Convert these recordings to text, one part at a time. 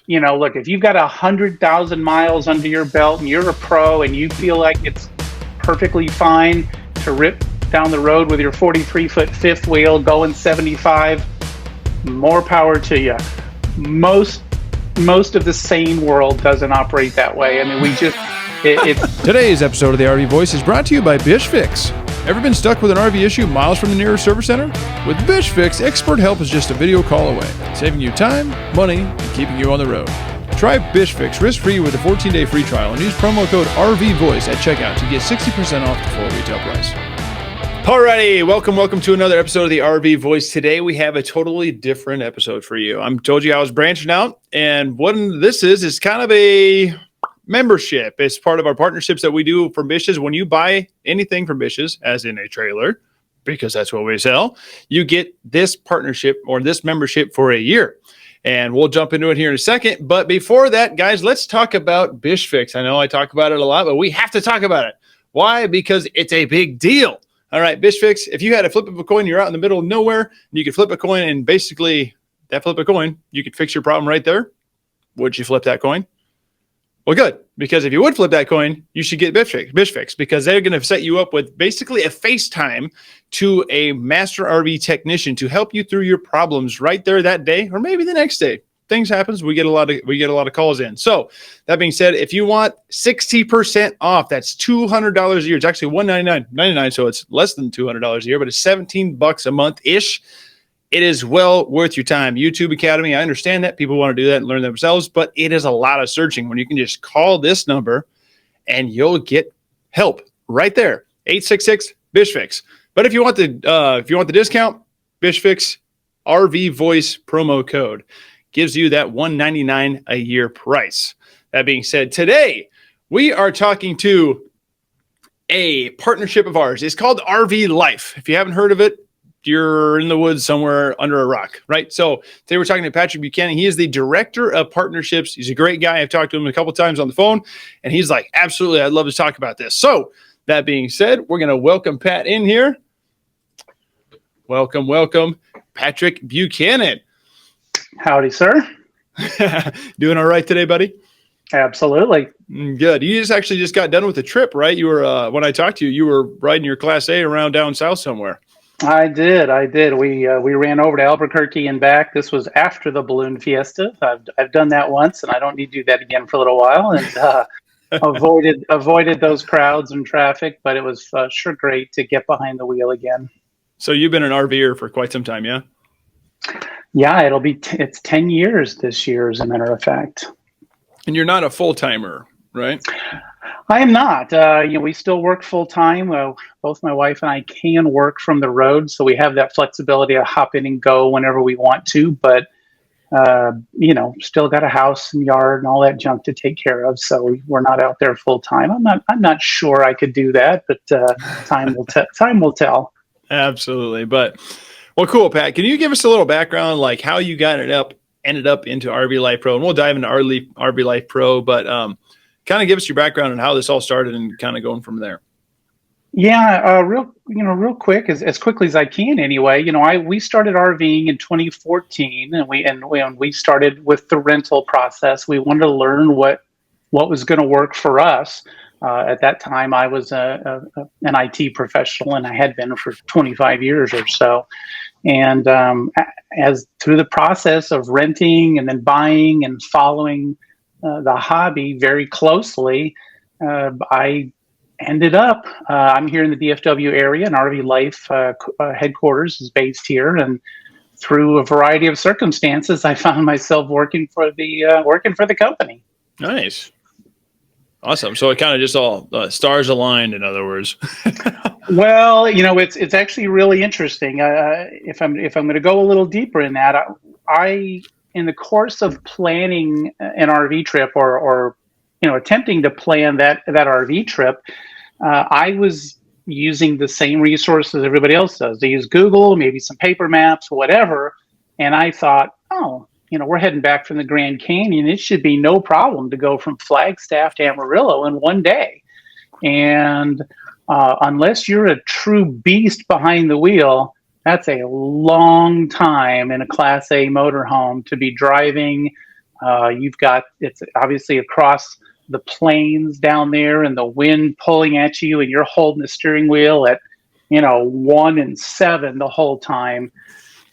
look, if you've got 100,000 miles under your belt and you're a pro and you feel like it's perfectly fine to rip down the road with your 43-foot fifth wheel going 75, more power to you. Most of the sane world doesn't operate that way. I mean, it's... Today's episode of the RV Voice is brought to you by BishFix. Ever been stuck with an RV issue miles from the nearest service center? With BishFix, expert help is just a video call away, saving you time, money, and keeping you on the road. Try BishFix risk-free with a 14-day free trial and use promo code RVVoice at checkout to get 60% off the full retail price. Alrighty, welcome to another episode of the RV Voice. Today we have a totally different episode for you. I told you I was branching out, and what this is kind of a membership. It's part of our partnerships that we do for Bish's. When you buy anything from Bish's, as in a trailer, because that's what we sell, you get this partnership or this membership for a year. And we'll jump into it here in a second. But before that, guys, let's talk about BishFix. I know I talk about it a lot, but we have to talk about it. Why? Because it's a big deal. All right, BishFix, if you had a flip of a coin, you're out in the middle of nowhere, and you could flip a coin, and basically that flip a coin, you could fix your problem right there. Would you flip that coin? Well, good, because if you would flip that coin, you should get BishFix, because they're going to set you up with basically a FaceTime to a master RV technician to help you through your problems right there that day, or maybe the next day. Things happens. We get a lot of calls in. So that being said, if you want 60% off, that's $200 a year. It's actually $199.99, so it's less than $200 a year, but it's $17 a month ish. It is well worth your time. YouTube Academy, I understand that people want to do that and learn themselves, but it is a lot of searching when you can just call this number and you'll get help right there. 866-BishFix. But if you want the discount, BishFix RV Voice promo code gives you that $199 a year price. That being said, today we are talking to a partnership of ours. It's called RV Life. If you haven't heard of it, you're in the woods somewhere under a rock, right? So today we're talking to Patrick Buchanan. He is the director of partnerships. He's a great guy. I've talked to him a couple times on the phone, and he's like, absolutely, I'd love to talk about this. So that being said, we're going to welcome Pat in here. Welcome, Patrick Buchanan. Howdy, sir. Doing all right today, buddy? Absolutely. Good. You just got done with the trip, right? You were, when I talked to you, you were riding your Class A around down south somewhere. I did. We ran over to Albuquerque and back. This was after the balloon fiesta. I've done that once, and I don't need to do that again for a little while. And avoided those crowds and traffic, but it was sure great to get behind the wheel again. So you've been an RVer for quite some time, yeah? Yeah, it's 10 years this year, as a matter of fact. And you're not a full-timer, right? I am not. We still work full-time. Both my wife and I can work from the road, so we have that flexibility to hop in and go whenever we want to, but still got a house and yard and all that junk to take care of, so we're not out there full-time. I'm not sure I could do that, but time will tell. Absolutely. But well, cool, Pat. Can you give us a little background, like how you ended up into RV Life Pro? And we'll dive into RV Life Pro, but kind of give us your background and how this all started and kind of going from there. Yeah, real quick, as quickly as I can anyway. We started RVing in 2014, and we started with the rental process. We wanted to learn what was going to work for us. At that time, I was an IT professional, and I had been for 25 years or so. And as through the process of renting and then buying and following the hobby very closely, I ended up, I'm here in the DFW area, and RV Life headquarters is based here. And through a variety of circumstances, I found myself working for the company. Nice. Awesome. So it kind of just all stars aligned, in other words. Well, it's actually really interesting. If I'm going to go a little deeper in that, I in the course of planning an RV trip or attempting to plan that RV trip, I was using the same resources everybody else does. They use Google, maybe some paper maps, whatever. And I thought, we're heading back from the Grand Canyon. It should be no problem to go from Flagstaff to Amarillo in one day. And unless you're a true beast behind the wheel, that's a long time in a Class A motorhome to be driving It's obviously across the plains down there and the wind pulling at you, and you're holding the steering wheel at, 1 and 7 the whole time.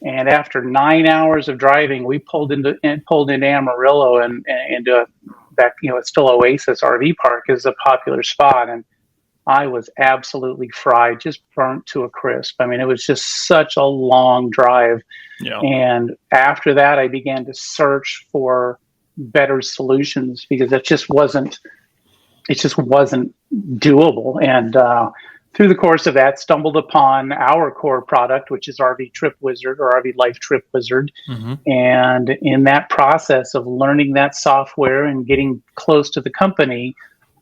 And after 9 hours of driving, we pulled into Amarillo and into back, it's still Oasis RV Park is a popular spot. And I was absolutely fried, just burnt to a crisp. I mean, it was just such a long drive. Yeah. And after that, I began to search for better solutions because it just wasn't doable. And through the course of that, stumbled upon our core product, which is RV Trip Wizard or RV Life Trip Wizard. Mm-hmm. And in that process of learning that software and getting close to the company,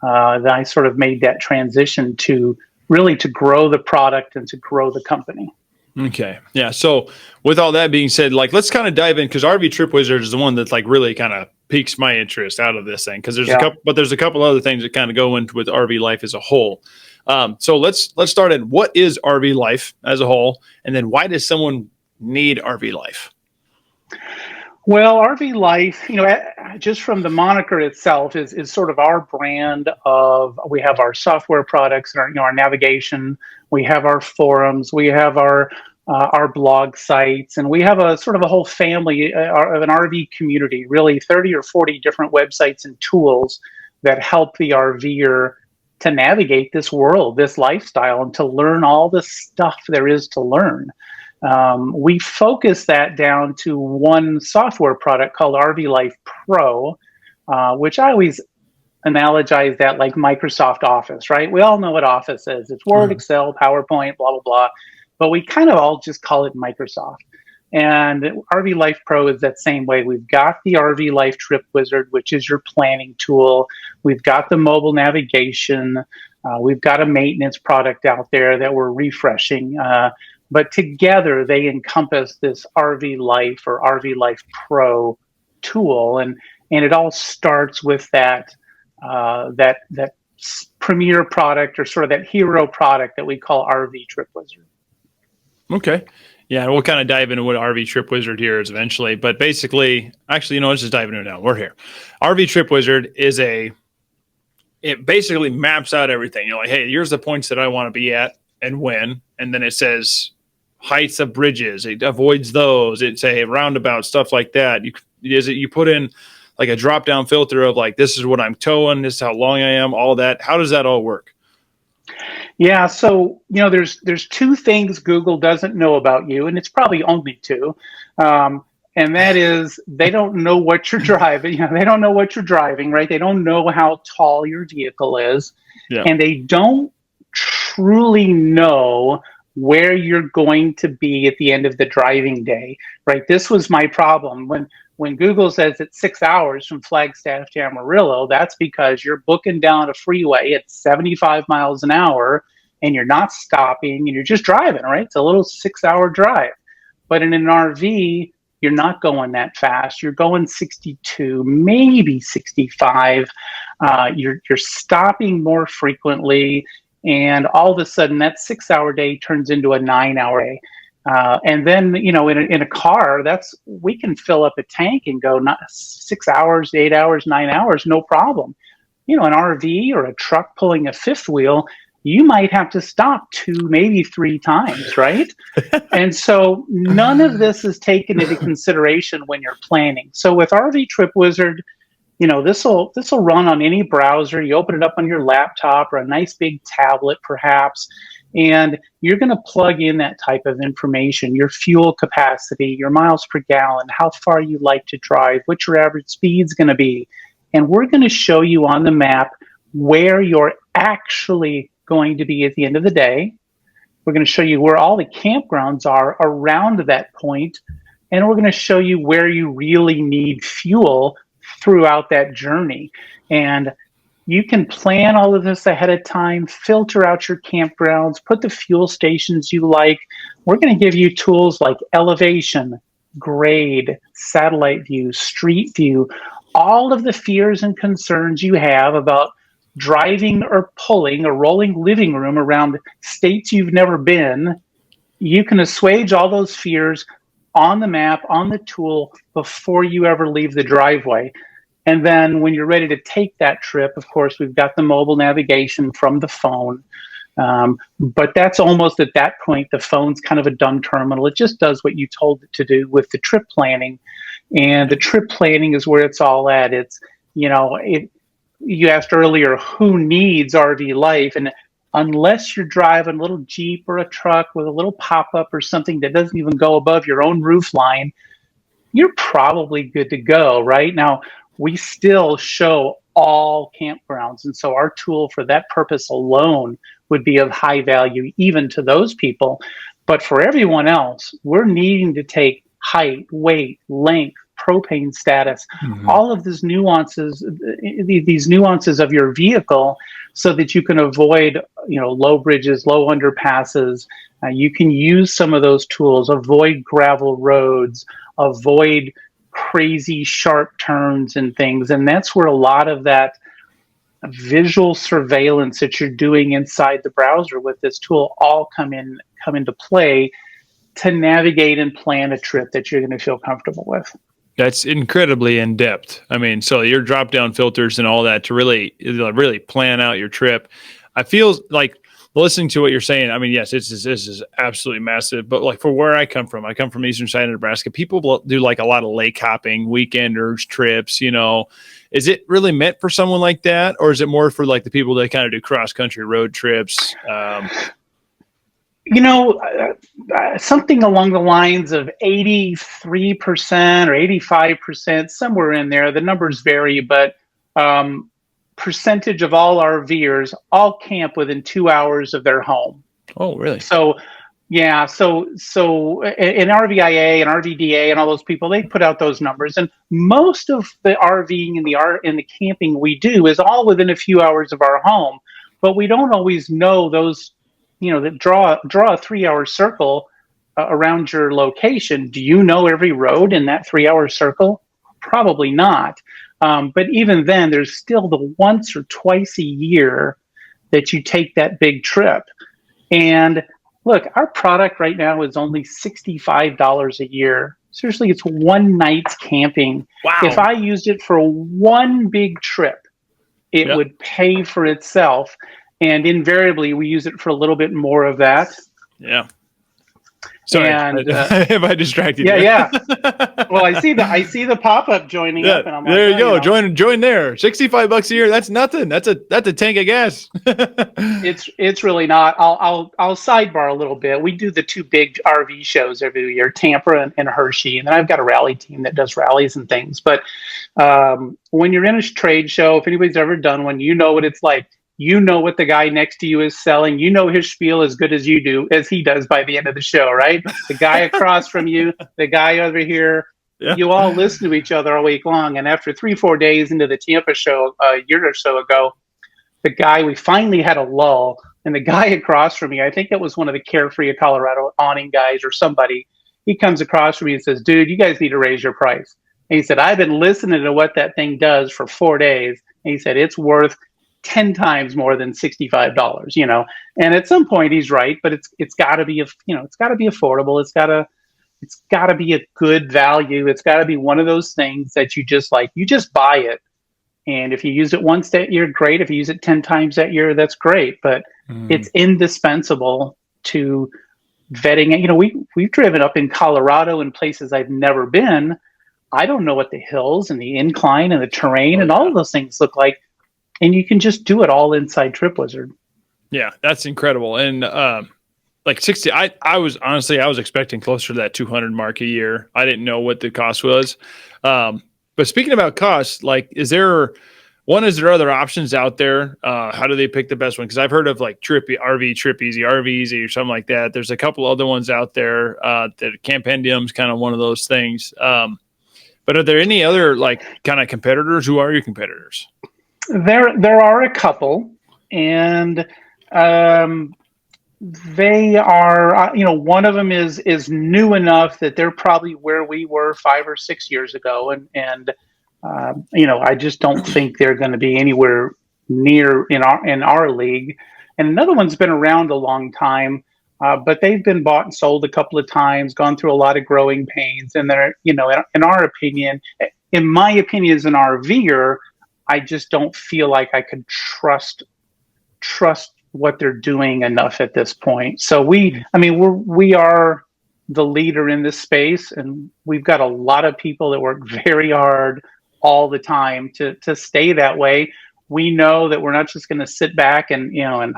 then I sort of made that transition to really to grow the product and to grow the company. Okay. Yeah. So with all that being said, like, let's kind of dive in, because RV Trip Wizard is the one that like really kind of piques my interest out of this thing. Cause there's a couple other things that kind of go into with RV life as a whole. So let's start in what is RV life as a whole, and then why does someone need RV life? Well, RV Life, just from the moniker itself is sort of our brand of, we have our software products and our navigation, we have our forums, we have our blog sites, and we have a sort of a whole family of an RV community, really 30 or 40 different websites and tools that help the RVer to navigate this world, this lifestyle, and to learn all the stuff there is to learn. We focus that down to one software product called RV Life Pro, which I always analogize that like Microsoft Office, right? We all know what Office is. It's Word, Excel, PowerPoint, blah, blah, blah. But we kind of all just call it Microsoft. And RV Life Pro is that same way. We've got the RV Life Trip Wizard, which is your planning tool. We've got the mobile navigation. We've got a maintenance product out there that we're refreshing. But together they encompass this RV Life or RV Life Pro tool, and it all starts with that premier product, or sort of that hero product that we call RV Trip Wizard. Okay, yeah, we'll kind of dive into what RV Trip Wizard here is eventually, but basically, actually, let's just dive into it now. We're here. RV Trip Wizard it basically maps out everything. You're like, hey, here's the points that I want to be at and when, and then it says heights of bridges, it avoids those, it's a roundabout, stuff like that. You put in like a drop down filter of like, this is what I'm towing, this is how long I am, all that. How does that all work? Yeah, so there's two things Google doesn't know about you, and it's probably only two, and that is they don't know what you're driving. They don't know what you're driving, right? They don't know how tall your vehicle is, and they don't truly know where you're going to be at the end of the driving day, right? This was my problem when Google says it's 6 hours from Flagstaff to Amarillo. That's because you're booking down a freeway at 75 miles an hour and you're not stopping and you're just driving, right? It's a little 6 hour drive. But in an RV, you're not going that fast. You're going 62, maybe 65. You're stopping more frequently. And all of a sudden, that 6 hour day turns into a 9 hour day. And then, in a car, we can fill up a tank and go 6 hours, 8 hours, 9 hours, no problem. An RV or a truck pulling a fifth wheel, you might have to stop 2, maybe 3 times, right? And so none of this is taken into consideration when you're planning. So with RV Trip Wizard, this will run on any browser. You open it up on your laptop or a nice big tablet, perhaps, and you're going to plug in that type of information: your fuel capacity, your miles per gallon, how far you like to drive, what your average speed's going to be, and we're going to show you on the map where you're actually going to be at the end of the day. We're going to show you where all the campgrounds are around that point, and we're going to show you where you really need fuel throughout that journey. And you can plan all of this ahead of time, filter out your campgrounds, put the fuel stations you like. We're going to give you tools like elevation, grade, satellite view, street view, all of the fears and concerns you have about driving or pulling a rolling living room around states you've never been. You can assuage all those fears on the map, on the tool before you ever leave the driveway. And then when you're ready to take that trip, of course, we've got the mobile navigation from the phone. But that's almost at that point, the phone's kind of a dumb terminal. It just does what you told it to do with the trip planning. And the trip planning is where it's all at. It's, you asked earlier, who needs RV life? And unless you're driving a little Jeep or a truck with a little pop-up or something that doesn't even go above your own roof line, you're probably good to go. Right now, we still show all campgrounds. And so our tool for that purpose alone would be of high value even to those people. But for everyone else, we're needing to take height, weight, length, propane status, all of these nuances of your vehicle, so that you can avoid, low bridges, low underpasses. You can use some of those tools, avoid gravel roads, avoid crazy sharp turns and things. And that's where a lot of that visual surveillance that you're doing inside the browser with this tool all come into play to navigate and plan a trip that you're going to feel comfortable with. That's incredibly in depth. I mean, so your drop down filters and all that to really plan out your trip. I feel like listening to what you're saying. I mean, yes, this is absolutely massive. But like for where I come from eastern side of Nebraska. People do like a lot of lake hopping, weekenders, trips. Is it really meant for someone like that, or is it more for like the people that kind of do cross country road trips? Something along the lines of 83% or 85%, somewhere in there. The numbers vary, but percentage of all RVers all camp within 2 hours of their home. Oh, really? So, yeah. So in RVIA and RVDA and all those people, they put out those numbers. And most of the RVing and the camping we do is all within a few hours of our home. But we don't always know those, that draw a 3-hour circle around your location. Do you know every road in that 3-hour circle? Probably not. But even then, there's still the once or twice a year that you take that big trip. And look, our product right now is only $65 a year. Seriously, it's one night's camping. Wow. If I used it for one big trip, it would pay for itself. And invariably, we use it for a little bit more of that. Yeah. Sorry, have I distracted you? Yeah. Well, I see the pop-up joining up, and I'm like, there you go. Join there. $65 a year. That's nothing. That's a tank of gas. It's really not. I'll sidebar a little bit. We do the two big RV shows every year, Tampa and Hershey, and then I've got a rally team that does rallies and things. But when you're in a trade show, if anybody's ever done one, you know what it's like. You know what the guy next to you is selling. You know his spiel as good as he does by the end of the show, right? The guy across from you, the guy over here, you all listen to each other all week long. And after 3-4 days into the Tampa show a year or so ago, we finally had a lull. And the guy across from me, I think it was one of the Carefree of Colorado awning guys or somebody, he comes across from me and says, "Dude, you guys need to raise your price." And he said, "I've been listening to what that thing does for 4 days." And he said, "It's worth 10 times more than $65, and at some point he's right, but it's got to be it's got to be affordable. It's got to be a good value. It's got to be one of those things that you just buy it, and if you use it once that year, great. If you use it 10 times that year, that's great. But it's indispensable to vetting it. We've driven up in Colorado in places I've never been. I don't know what the hills and the incline and the terrain and all of those things look like. And you can just do it all inside TripWizard. Yeah, that's incredible. And like 60, I was expecting closer to that 200 mark a year. I didn't know what the cost was. But speaking about cost, like, is there other options out there? How do they pick the best one? Because I've heard of like RV Trip Easy, RVeasy, or something like that. There's a couple other ones out there that Campendium's kind of one of those things. But are there any other like kind of competitors? Who are your competitors? There are a couple, and they are, one of them is new enough that they're probably where we were 5 or 6 years ago, and I just don't think they're going to be anywhere near in our league. And another one's been around a long time. but they've been bought and sold a couple of times, gone through a lot of growing pains, and they're, in our opinion, in my opinion as an RVer, I just don't feel like I could trust what they're doing enough at this point. So we are the leader in this space, and we've got a lot of people that work very hard all the time to stay that way. We know that we're not just going to sit back and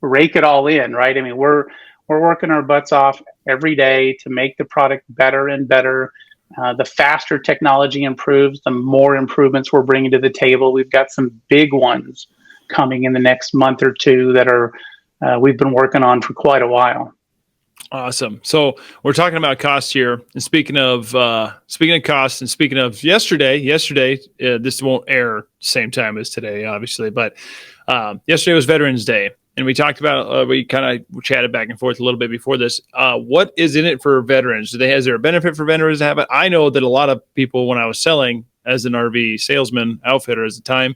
rake it all in, right? I mean, we're working our butts off every day to make the product better and better. The faster technology improves, the more improvements we're bringing to the table. We've got some big ones coming in the next month or two that are we've been working on for quite a while. Awesome. So we're talking about cost here, and speaking of cost, and speaking of yesterday, this won't air same time as today, obviously, but yesterday was Veterans Day, and we talked about we kind of chatted back and forth a little bit before this. What is in it for veterans? Is there a benefit for veterans to have it? I know that a lot of people, when I was selling as an RV salesman, outfitter at the time,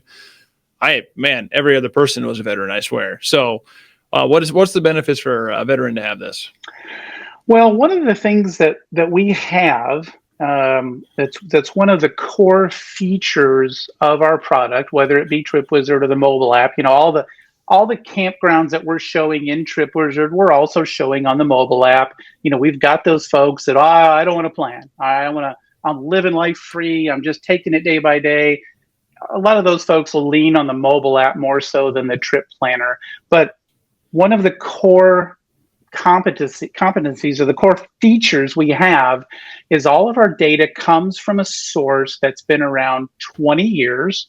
every other person was a veteran, I swear. So what's the benefits for a veteran to have this? Well, one of the things that we have that's one of the core features of our product, whether it be TripWizard or the mobile app, all the campgrounds that we're showing in TripWizard, we're also showing on the mobile app. We've got those folks that I don't want to plan. I'm living life free. I'm just taking it day by day. A lot of those folks will lean on the mobile app more so than the trip planner. But one of the core competencies or the core features we have is all of our data comes from a source that's been around 20 years.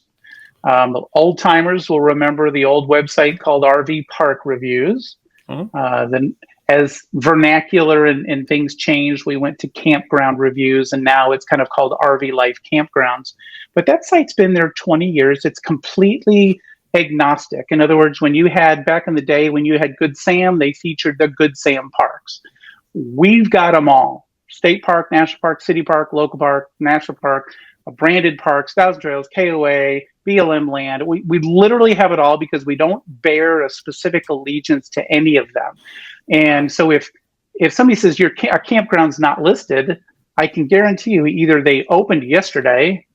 Old timers will remember the old website called RV Park Reviews. Then as vernacular and things changed, we went to Campground Reviews, and now it's kind of called RV Life Campgrounds. But that site's been there 20 years. It's completely agnostic. In other words, back in the day, when you had Good Sam, they featured the Good Sam parks. We've got them all: state park, national park, city park, local park, national park, branded parks, Thousand Trails, KOA, BLM land. We literally have it all because we don't bear a specific allegiance to any of them. And so if somebody says our campground's not listed, I can guarantee you either they opened yesterday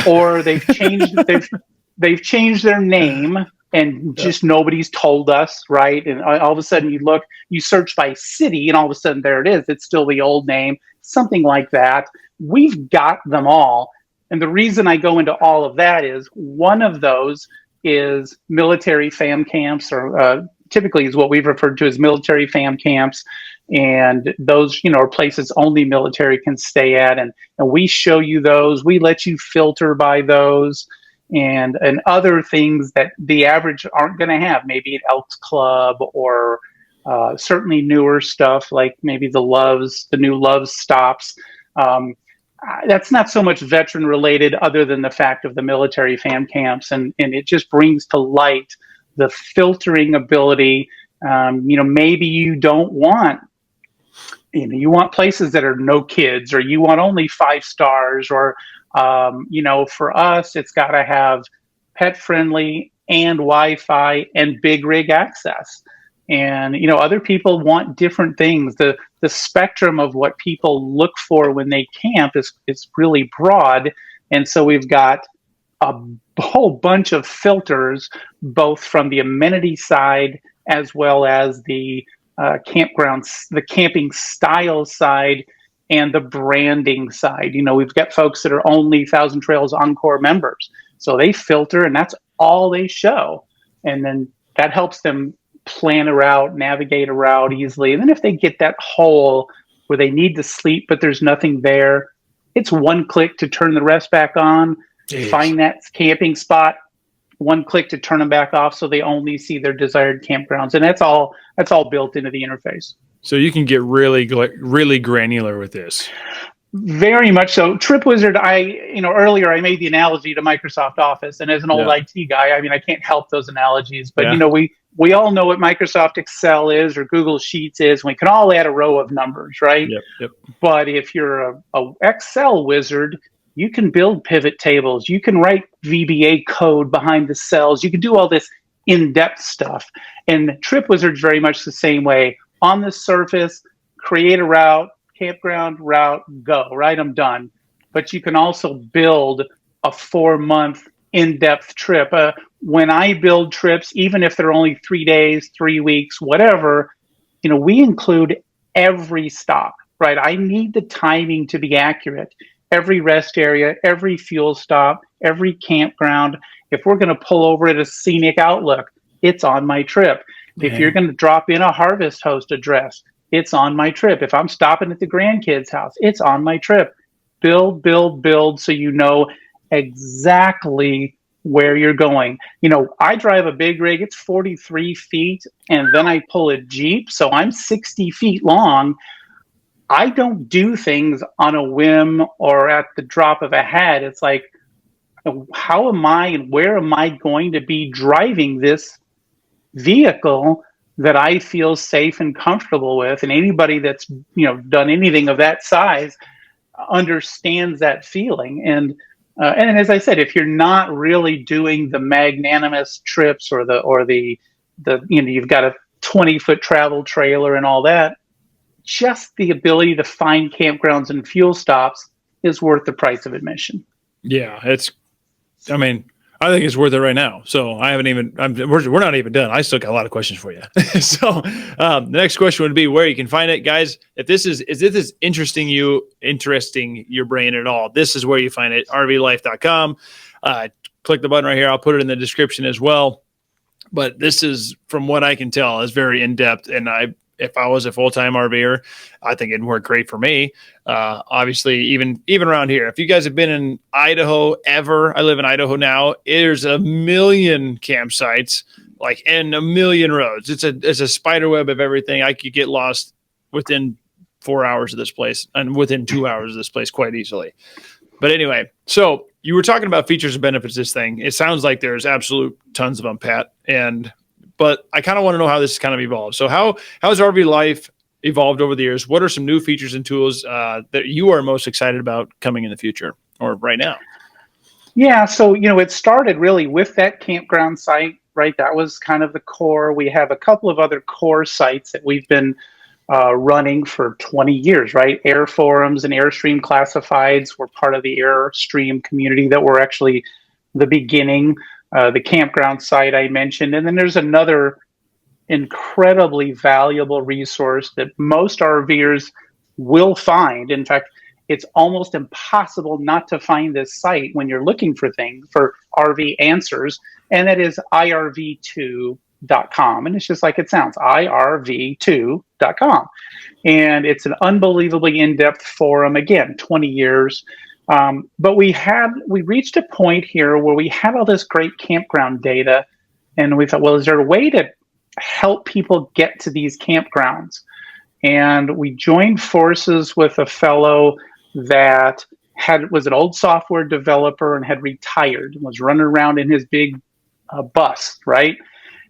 or they've changed their name and just nobody's told us, right? And all of a sudden you search by city, and all of a sudden there it is. It's still the old name, something like that. We've got them all. And the reason I go into all of that is one of those is military fam camps, or typically is what we've referred to as military fam camps. And those, are places only military can stay at. And we show you those. We let you filter by those and other things that the average aren't going to have. Maybe an Elks Club, or certainly newer stuff like maybe the new Loves stops. That's not so much veteran related, other than the fact of the military fam camps, and it just brings to light the filtering ability. Maybe you don't want, you want places that are no kids, or you want only 5 stars, or for us, it's got to have pet friendly and Wi-Fi and big rig access. And, other people want different things. The spectrum of what people look for when they camp is really broad. And so we've got a whole bunch of filters, both from the amenity side as well as the campgrounds, the camping style side, and the branding side. We've got folks that are only Thousand Trails Encore members. So they filter, and that's all they show. And then that helps them plan a route, navigate a route easily. And then if they get that hole where they need to sleep, but there's nothing there, it's one click to turn the rest back on. Jeez. Find that camping spot, one click to turn them back off, so they only see their desired campgrounds. And that's all built into the interface. So you can get really granular with this. Very much so. TripWizard, earlier I made the analogy to Microsoft Office, and as an old IT guy, I can't help those analogies, but we all know what Microsoft Excel is, or Google Sheets is. We can all add a row of numbers, right? Yep. But if you're a Excel wizard, you can build pivot tables. You can write VBA code behind the cells. You can do all this in-depth stuff. And TripWizard's very much the same way. on the surface, create a route, campground route, go, right? I'm done. But you can also build a 4-month in-depth trip. When I build trips, even if they're only 3 days, 3 weeks, whatever, we include every stop, right? I need the timing to be accurate. Every rest area, every fuel stop, every campground. If we're going to pull over at a scenic outlook, it's on my trip. If you're going to drop in a harvest host address, it's on my trip. If I'm stopping at the grandkids' house, it's on my trip. Build, build, build, so you know exactly where you're going. I drive a big rig, it's 43 feet, and then I pull a Jeep, so I'm 60 feet long. I don't do things on a whim or at the drop of a hat. It's like, how am I and where am I going to be driving this vehicle that I feel safe and comfortable with? And anybody that's done anything of that size understands that feeling. And as I said, if you're not really doing the magnanimous trips or the you've got a 20-foot travel trailer and all that, just the ability to find campgrounds and fuel stops is worth the price of admission. Yeah, I think it's worth it right now. So we're not even done. I still got a lot of questions for you. So the next question would be where you can find it, guys. If this is interesting your brain at all, this is where you find it. RVlife.com. Click the button right here. I'll put it in the description as well. But this is, from what I can tell, is very in depth. And if I was a full-time RVer, I think it'd work great for me. Obviously, even around here, if you guys have been in Idaho ever, I live in Idaho now, there's a million campsites, and a million roads. It's a spider web of everything. I could get lost within 4 hours of this place and within 2 hours of this place quite easily. But anyway, so you were talking about features and benefits of this thing. It sounds like there's absolute tons of them, Pat. But I kind of want to know how this kind of evolved. So how has RV Life evolved over the years? What are some new features and tools that you are most excited about coming in the future or right now? Yeah, so, it started really with that campground site, right? That was kind of the core. We have a couple of other core sites that we've been running for 20 years, right? Air forums and Airstream classifieds were part of the Airstream community that were actually the beginning. The campground site I mentioned. And then there's another incredibly valuable resource that most RVers will find. In fact, it's almost impossible not to find this site when you're looking for things, for RV answers, and that is irv2.com. And it's just like it sounds, irv2.com. And it's an unbelievably in-depth forum, again, 20 years. But we reached a point here where we had all this great campground data, and we thought, well, is there a way to help people get to these campgrounds? And we joined forces with a fellow that was an old software developer and had retired and was running around in his big bus, right?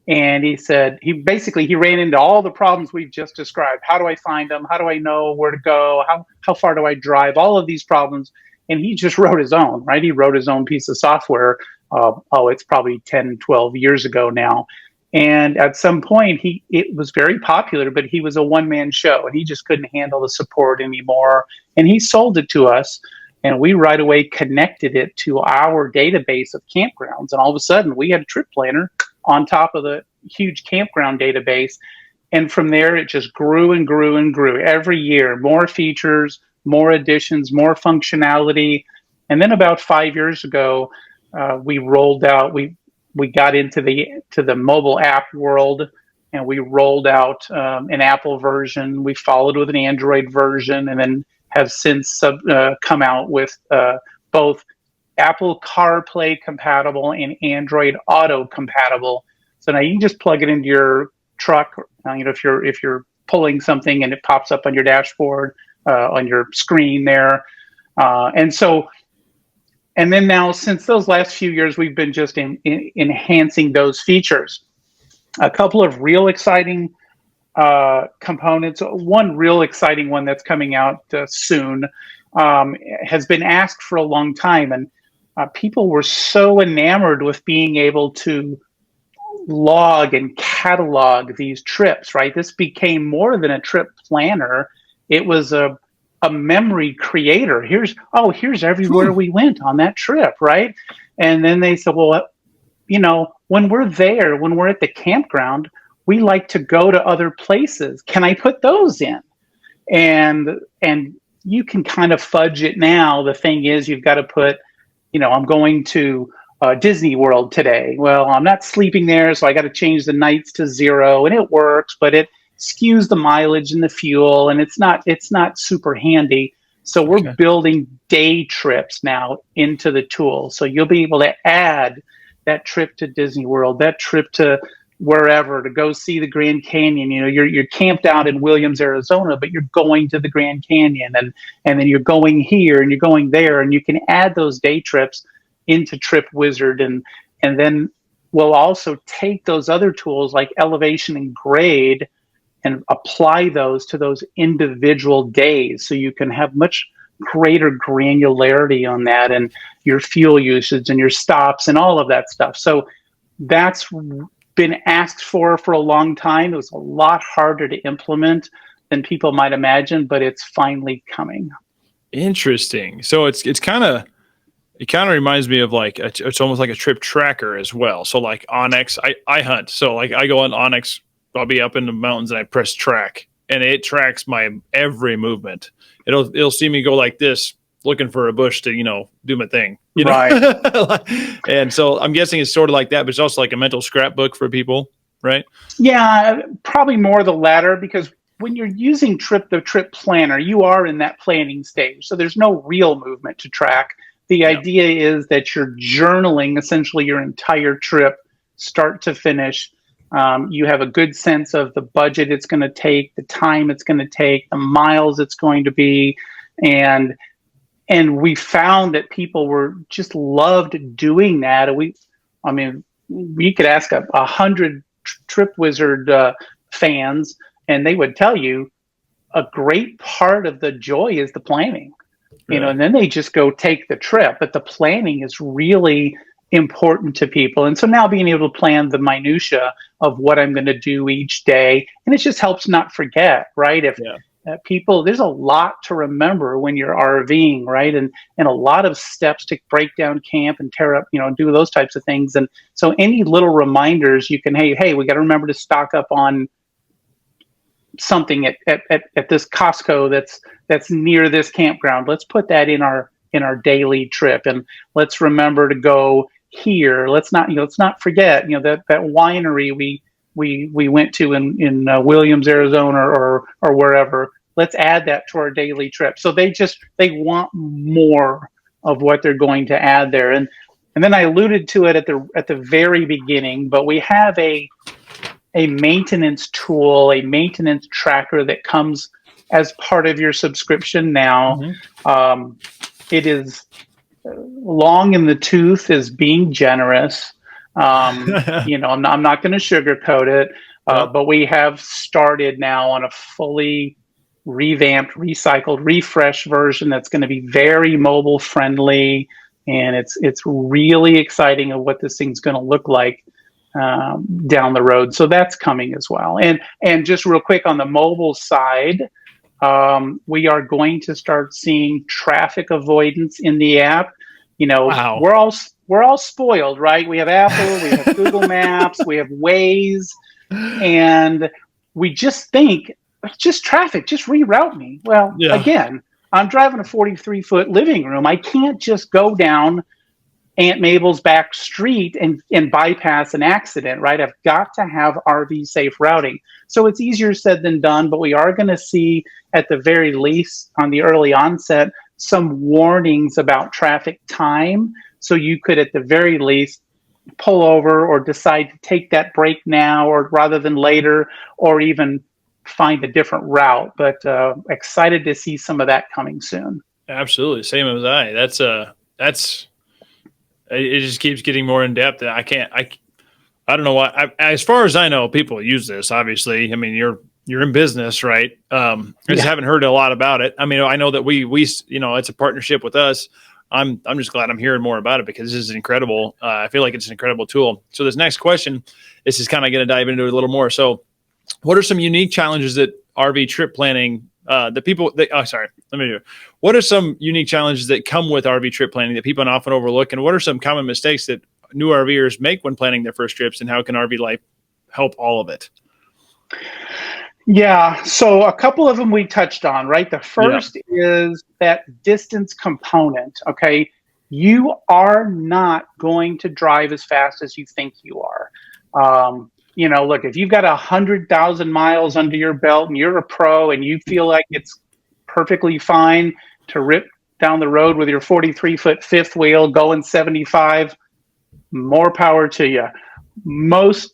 And he said, he ran into all the problems we've just described. How do I find them? How do I know where to go? How far do I drive? All of these problems. And he just wrote his own, right? He wrote his own piece of software. It's probably 10, 12 years ago now. And at some point, it was very popular, but he was a one-man show, and he just couldn't handle the support anymore. And he sold it to us, and we right away connected it to our database of campgrounds. And all of a sudden, we had a trip planner on top of the huge campground database. And from there, it just grew and grew and grew. Every year, more features, more additions, more functionality. And then about 5 years ago, we rolled out, we got into the mobile app world, and we rolled out an Apple version. We followed with an Android version, and then have since come out with both Apple CarPlay compatible and Android Auto compatible. So now you can just plug it into your truck. If you're pulling something and it pops up on your dashboard, on your screen there, and then now, since those last few years, we've been just enhancing those features. A couple of real exciting components. One real exciting one that's coming out soon has been asked for a long time, and people were so enamored with being able to log and catalog these trips, right? This became more than a trip planner. It was a memory creator. Here's everywhere we went on that trip, right? And then they said, well, when we're there, when we're at the campground, we like to go to other places. Can I put those in? And you can kind of fudge it now. The thing is, you've got to put, I'm going to Disney World today. Well, I'm not sleeping there, so I got to change the nights to 0, and it works, but it skews the mileage and the fuel, and it's not super handy. So we're building day trips now into the tool. So you'll be able to add that trip to Disney World, that trip to wherever to go see the Grand Canyon. You're camped out in Williams, Arizona, but you're going to the Grand Canyon, and then you're going here and you're going there, and you can add those day trips into Trip Wizard, and then we'll also take those other tools like elevation and grade and apply those to those individual days, so you can have much greater granularity on that, and your fuel usage and your stops and all of that stuff. So that's been asked for a long time. It was a lot harder to implement than people might imagine, but it's finally coming. Interesting. So it kind of reminds me of like it's almost like a trip tracker as well. So like Onyx, I hunt. So like I go on Onyx, I'll be up in the mountains and I press track, and it tracks my every movement. It'll see me go like this, looking for a bush to, do my thing. Right. And so I'm guessing it's sort of like that, but it's also like a mental scrapbook for people, right? Yeah, probably more the latter, because when you're using the trip planner, you are in that planning stage. So there's no real movement to track. The idea is that you're journaling essentially your entire trip, start to finish. You have a good sense of the budget it's going to take, the time it's going to take, the miles it's going to be. And we found that people were just loved doing that. We could ask 100 Trip Wizard fans, and they would tell you a great part of the joy is the planning. Right. And then they just go take the trip, but the planning is really important to people. And so now being able to plan the minutia of what I'm going to do each day, and it just helps not forget, right? People, there's a lot to remember when you're RVing, right? And a lot of steps to break down camp and tear up, do those types of things. And so any little reminders you can, hey, we got to remember to stock up on something at this Costco that's near this campground. Let's put that in our daily trip, and let's remember to go here. Let's not forget, that winery we went to in Williams, Arizona, or wherever. Let's add that to our daily trip. So they want more of what they're going to add there. And then I alluded to it at the very beginning, but we have a maintenance tool, a maintenance tracker that comes as part of your subscription now. Mm-hmm. It is long in the tooth, is being generous. I'm not going to sugarcoat it, but we have started now on a fully revamped, recycled, refreshed version that's going to be very mobile friendly, and it's really exciting of what this thing's going to look like down the road. So that's coming as well. And just real quick on the mobile side, we are going to start seeing traffic avoidance in the app. Wow. We're all spoiled, right? We have Apple, we have Google Maps, we have Waze, and we just think, just traffic, just reroute me. Well, Again, I'm driving a 43-foot living room. I can't just go down Aunt Mabel's back street and bypass an accident, right? I've got to have RV safe routing. So it's easier said than done, but we are going to see, at the very least, on the early onset, some warnings about traffic time. So you could, at the very least, pull over or decide to take that break now or rather than later, or even find a different route. But excited to see some of that coming soon. Absolutely. Same as I. That's it just keeps getting more in depth. I don't know why. As far as I know, people use this, obviously. I mean, you're in business, right? I just haven't heard a lot about it. I mean, I know that we it's a partnership with us. I'm just glad I'm hearing more about it, because this is incredible. I feel like it's an incredible tool. So this next question, this is kind of going to dive into it a little more. So what are some unique challenges that RV trip planning what are some unique challenges that come with RV trip planning that people often overlook? And what are some common mistakes that new RVers make when planning their first trips, and how can RV Life help all of it? Yeah, so a couple of them we touched on, right? The first is that distance component, okay? You are not going to drive as fast as you think you are. Look, if you've got 100,000 miles under your belt and you're a pro and you feel like it's perfectly fine to rip down the road with your 43-foot fifth wheel going 75, more power to you. Most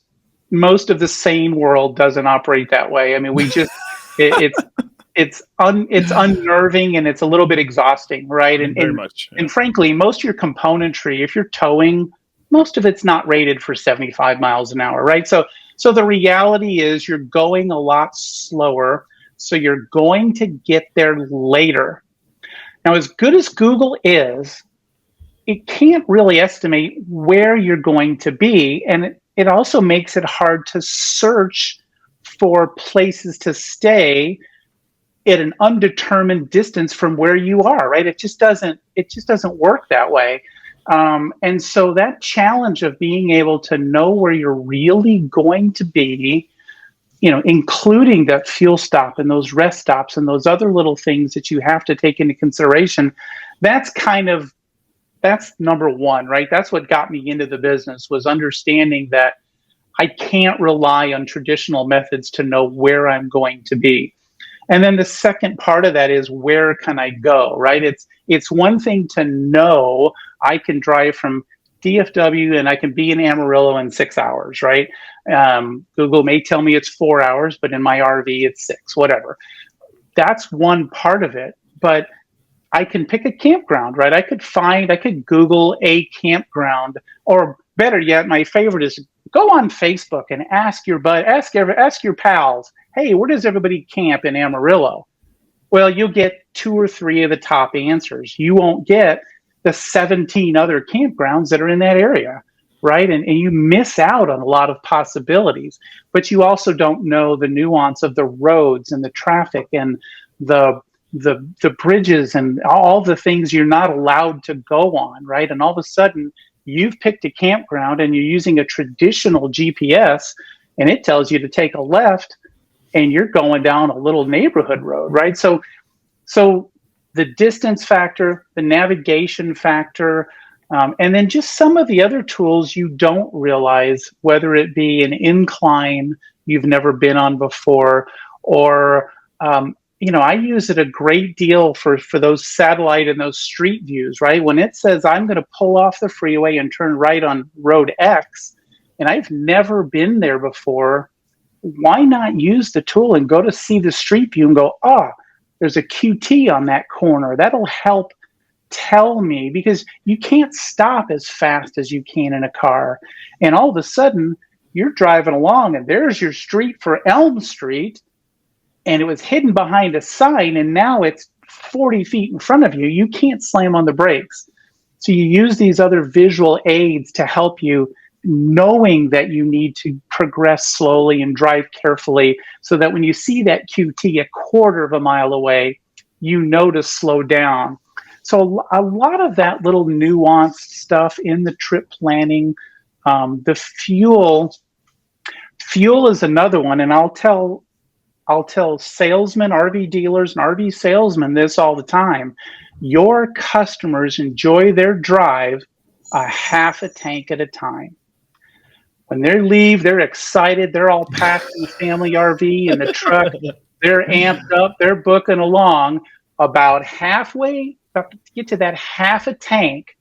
of the sane world doesn't operate that way. I mean, we just it's unnerving, and it's a little bit exhausting, right? And very much. Yeah. And frankly, most of your componentry, if you're towing, most of it's not rated for 75 miles an hour, right? So the reality is you're going a lot slower, so you're going to get there later. Now, as good as Google is, it can't really estimate where you're going to be, and it also makes it hard to search for places to stay at an undetermined distance from where you are, right? It just doesn't work that way. And so that challenge of being able to know where you're really going to be, including that fuel stop and those rest stops and those other little things that you have to take into consideration, that's number one, right? That's what got me into the business, was understanding that I can't rely on traditional methods to know where I'm going to be. And then the second part of that is, where can I go, right? It's one thing to know I can drive from DFW and I can be in Amarillo in 6 hours, right? Google may tell me it's 4 hours, but in my RV it's 6, whatever. That's one part of it, but I can pick a campground, right? I could Google a campground, or better yet, my favorite is go on Facebook and ask your pals, hey, where does everybody camp in Amarillo? Well, you'll get 2 or 3 of the top answers. You won't get the 17 other campgrounds that are in that area, right? And you miss out on a lot of possibilities, but you also don't know the nuance of the roads and the traffic and the bridges and all the things you're not allowed to go on, right? And all of a sudden, you've picked a campground and you're using a traditional GPS, and it tells you to take a left, and you're going down a little neighborhood road, right? So the distance factor, the navigation factor, and then just some of the other tools you don't realize, whether it be an incline you've never been on before, or I use it a great deal for those satellite and those street views, right? When it says I'm going to pull off the freeway and turn right on road X, and I've never been there before, why not use the tool and go to see the street view and go, there's a QT on that corner. That'll help tell me, because you can't stop as fast as you can in a car. And all of a sudden, you're driving along and there's your street for Elm Street, and it was hidden behind a sign, and now it's 40 feet in front of you. You can't slam on the brakes. So you use these other visual aids to help you, knowing that you need to progress slowly and drive carefully, so that when you see that QT a quarter of a mile away, you know to slow down. So a lot of that little nuanced stuff in the trip planning, the fuel is another one. And I'll tell salesmen, RV dealers, and RV salesmen this all the time. Your customers enjoy their drive a half a tank at a time. When they leave, they're excited. They're all packed in the family RV and the truck. They're amped up. They're booking along. About to get to that half a tank,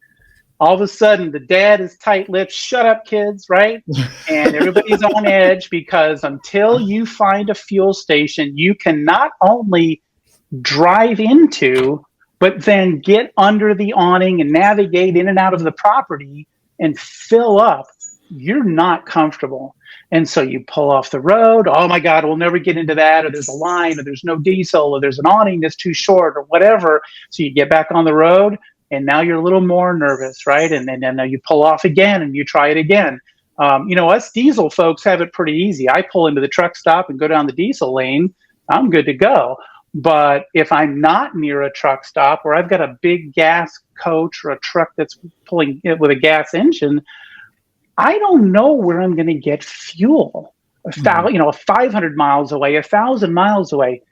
all of a sudden the dad is tight-lipped. Shut up, kids, right? And everybody's on edge, because until you find a fuel station you can not only drive into, but then get under the awning and navigate in and out of the property and fill up, you're not comfortable. And so you pull off the road. Oh my God, we'll never get into that. Or there's a line, or there's no diesel, or there's an awning that's too short, or whatever. So you get back on the road. and now you're a little more nervous, right? And then you pull off again and you try it again. Us diesel folks have it pretty easy. I pull into the truck stop and go down the diesel lane. I'm good to go. But if I'm not near a truck stop, or I've got a big gas coach or a truck that's pulling it with a gas engine, I don't know where I'm going to get fuel. 500 miles away, 1,000 miles away.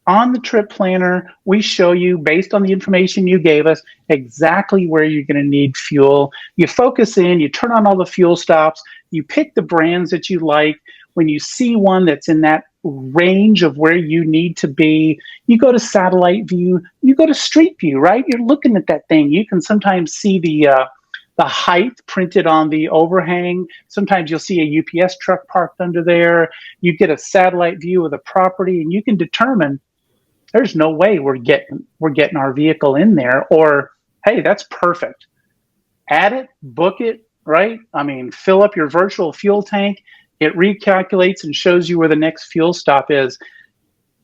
On the trip planner, we show you, based on the information you gave us, exactly where you're going to need fuel. You focus in, you turn on all the fuel stops, you pick the brands that you like. When you see one that's in that range of where you need to be, you go to satellite view, you go to street view, right? You're looking at that thing. You can sometimes see the height printed on the overhang. Sometimes you'll see a UPS truck parked under there. You get a satellite view of the property, and you can determine there's no way we're getting our vehicle in there, or, hey, that's perfect. Add it, book it, right? I mean, fill up your virtual fuel tank. It recalculates and shows you where the next fuel stop is.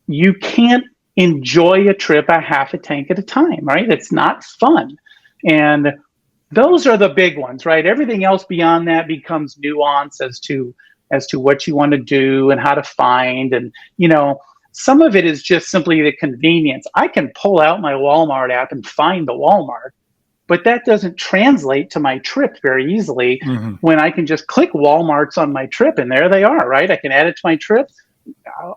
You can't enjoy a trip a half a tank at a time, right? It's not fun. And those are the big ones, right? Everything else beyond that becomes nuance as to what you want to do and how to find. And, some of it is just simply the convenience. I can pull out my Walmart app and find the Walmart, but that doesn't translate to my trip very easily when I can just click Walmarts on my trip, and there they are, right? I can add it to my trip.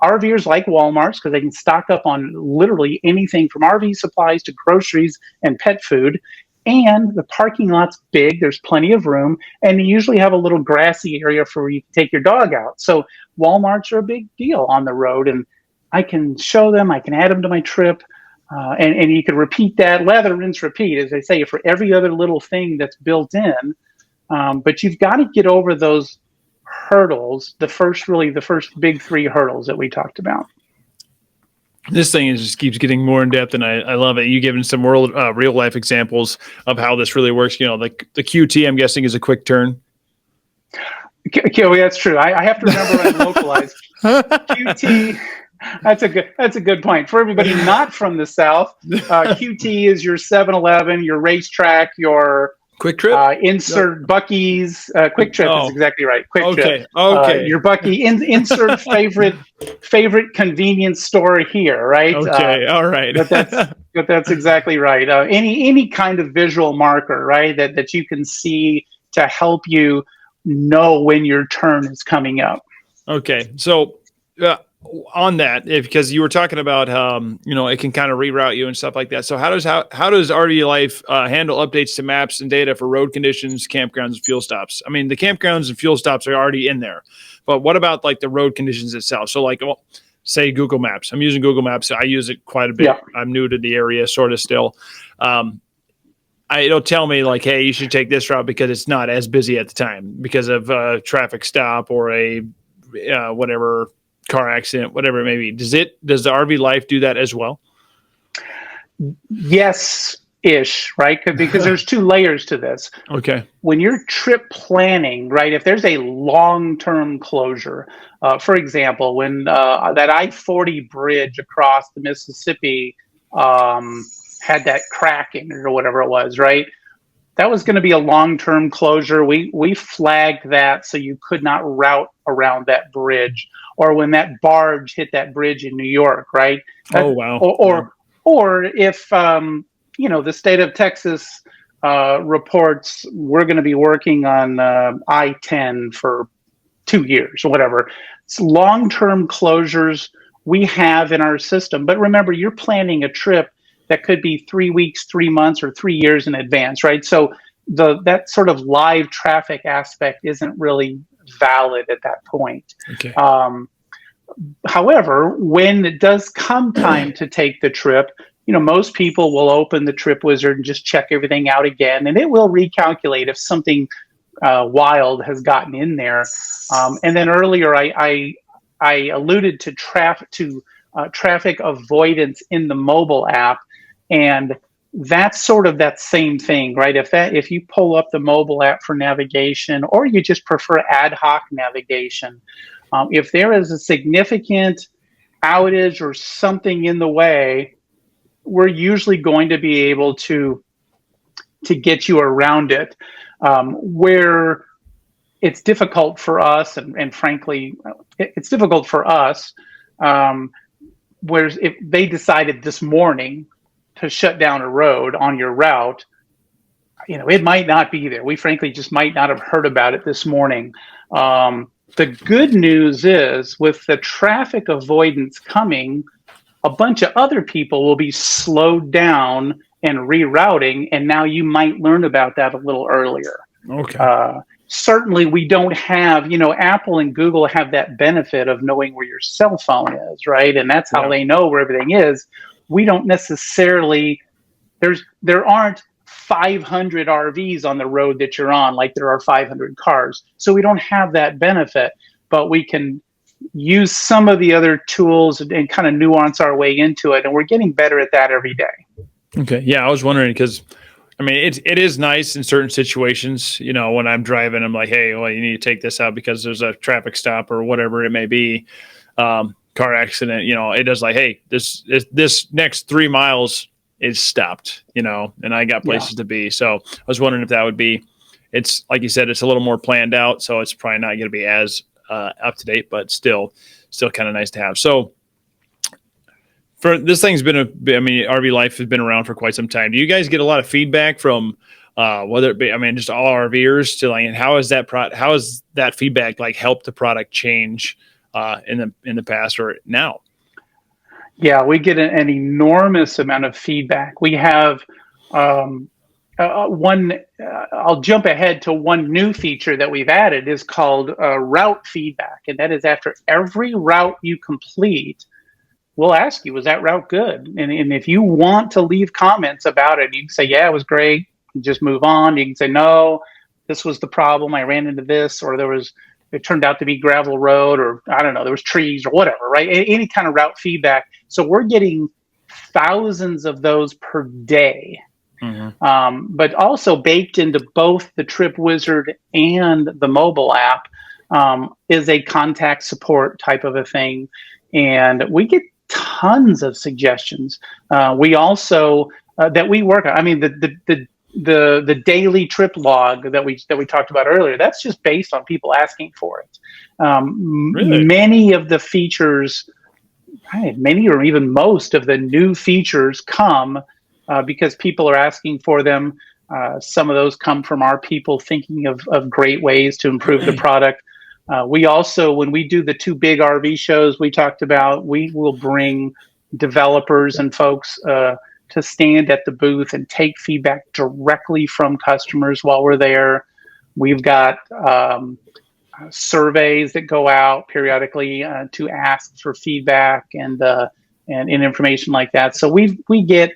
RVers like Walmarts because they can stock up on literally anything from RV supplies to groceries and pet food. And the parking lot's big. There's plenty of room. And you usually have a little grassy area for where you can take your dog out. So Walmarts are a big deal on the road. And I can show them. I can add them to my trip. And you can repeat that, lather, rinse, repeat, as they say, for every other little thing that's built in. But you've got to get over those hurdles, the first big three hurdles that we talked about. This thing just keeps getting more in depth, and I love it. You given some real life examples of how this really works. The QT, I'm guessing, is a quick turn. Okay, well, that's true. I have to remember I'm localized. QT. That's a good point. For everybody not from the South, QT is your 7-Eleven, your racetrack, your Quick Trip, insert Buc-ee's. Quick Trip is exactly right. Quick Trip. Okay. Your Buc-ee insert favorite convenience store here, right? Okay. All right. but that's exactly right. Any kind of visual marker, right? That you can see to help you know when your turn is coming up. Okay. So. On that, because you were talking about it can kind of reroute you and stuff like that. So how does RV Life handle updates to maps and data for road conditions, campgrounds, and fuel stops? I mean, the campgrounds and fuel stops are already in there, but what about like the road conditions itself? So say Google Maps. I'm using Google Maps. I use it quite a bit. Yeah. I'm new to the area, sort of still. It'll tell me like, hey, you should take this route because it's not as busy at the time because of a traffic stop or a whatever car accident, whatever it may be. Does the RV Life do that as well? Yes-ish, right? Because there's two layers to this. Okay. When you're trip planning, right, if there's a long-term closure, for example, when that I-40 bridge across the Mississippi had that crack in it or whatever it was, right? That was going to be a long-term closure. We flagged that so you could not route around that bridge. Or when that barge hit that bridge in New York, right? Oh, wow. Or if, the state of Texas reports we're going to be working on I-10 for 2 years or whatever. It's long-term closures we have in our system. But remember, you're planning a trip that could be 3 weeks, 3 months, or 3 years in advance, right? So that sort of live traffic aspect isn't really valid at that point. Okay. However, when it does come time to take the trip, most people will open the Trip Wizard and just check everything out again, and it will recalculate if something wild has gotten in there. And then earlier, I alluded to traffic avoidance in the mobile app, and that's sort of that same thing, right? If you pull up the mobile app for navigation, or you just prefer ad hoc navigation, if there is a significant outage or something in the way, we're usually going to be able to to get you around it. Where it's difficult for us, and frankly, it's difficult for us. Whereas if they decided this morning to shut down a road on your route, it might not be there. We frankly just might not have heard about it this morning. The good news is, with the traffic avoidance coming, a bunch of other people will be slowed down and rerouting, and now you might learn about that a little earlier. Okay. Certainly, we don't have, Apple and Google have that benefit of knowing where your cell phone is, right? And that's how they know where everything is. We don't necessarily, there aren't 500 RVs on the road that you're on like there are 500 cars. So we don't have that benefit, but we can use some of the other tools and kind of nuance our way into it. And we're getting better at that every day. Okay. Yeah, I was wondering because, I mean, it is nice in certain situations. When I'm driving, I'm like, hey, well, you need to take this out because there's a traffic stop or whatever it may be, car accident. It does like, hey, this next 3 miles is stopped. And I got places to be. So I was wondering if that would be. It's like you said, it's a little more planned out, so it's probably not going to be as up to date, but still kind of nice to have. So. For this thing's been RV Life has been around for quite some time. Do you guys get a lot of feedback from whether it be, just all RVers to and how is that feedback like helped the product change in the past or now? Yeah, we get an enormous amount of feedback. We have I'll jump ahead to one new feature that we've added is called route feedback, and that is after every route you complete, we'll ask you, was that route good? And if you want to leave comments about it, you can say, yeah, it was great. You just move on. You can say, no, this was the problem. I ran into this, or it turned out to be gravel road, or I don't know, there was trees or whatever, right? Any kind of route feedback. So we're getting thousands of those per day. Mm-hmm. But also baked into both the Trip Wizard and the mobile app is a contact support type of a thing. And we get tons of suggestions. We also that we work on. I mean, the daily trip log that we talked about earlier. That's just based on people asking for it. Really? Many of the features, many or even most of the new features come because people are asking for them. Some of those come from our people thinking of great ways to improve the product. We also, when we do the 2 big RV shows we talked about, we will bring developers and folks to stand at the booth and take feedback directly from customers while we're there. We've got surveys that go out periodically to ask for feedback and information like that. So we get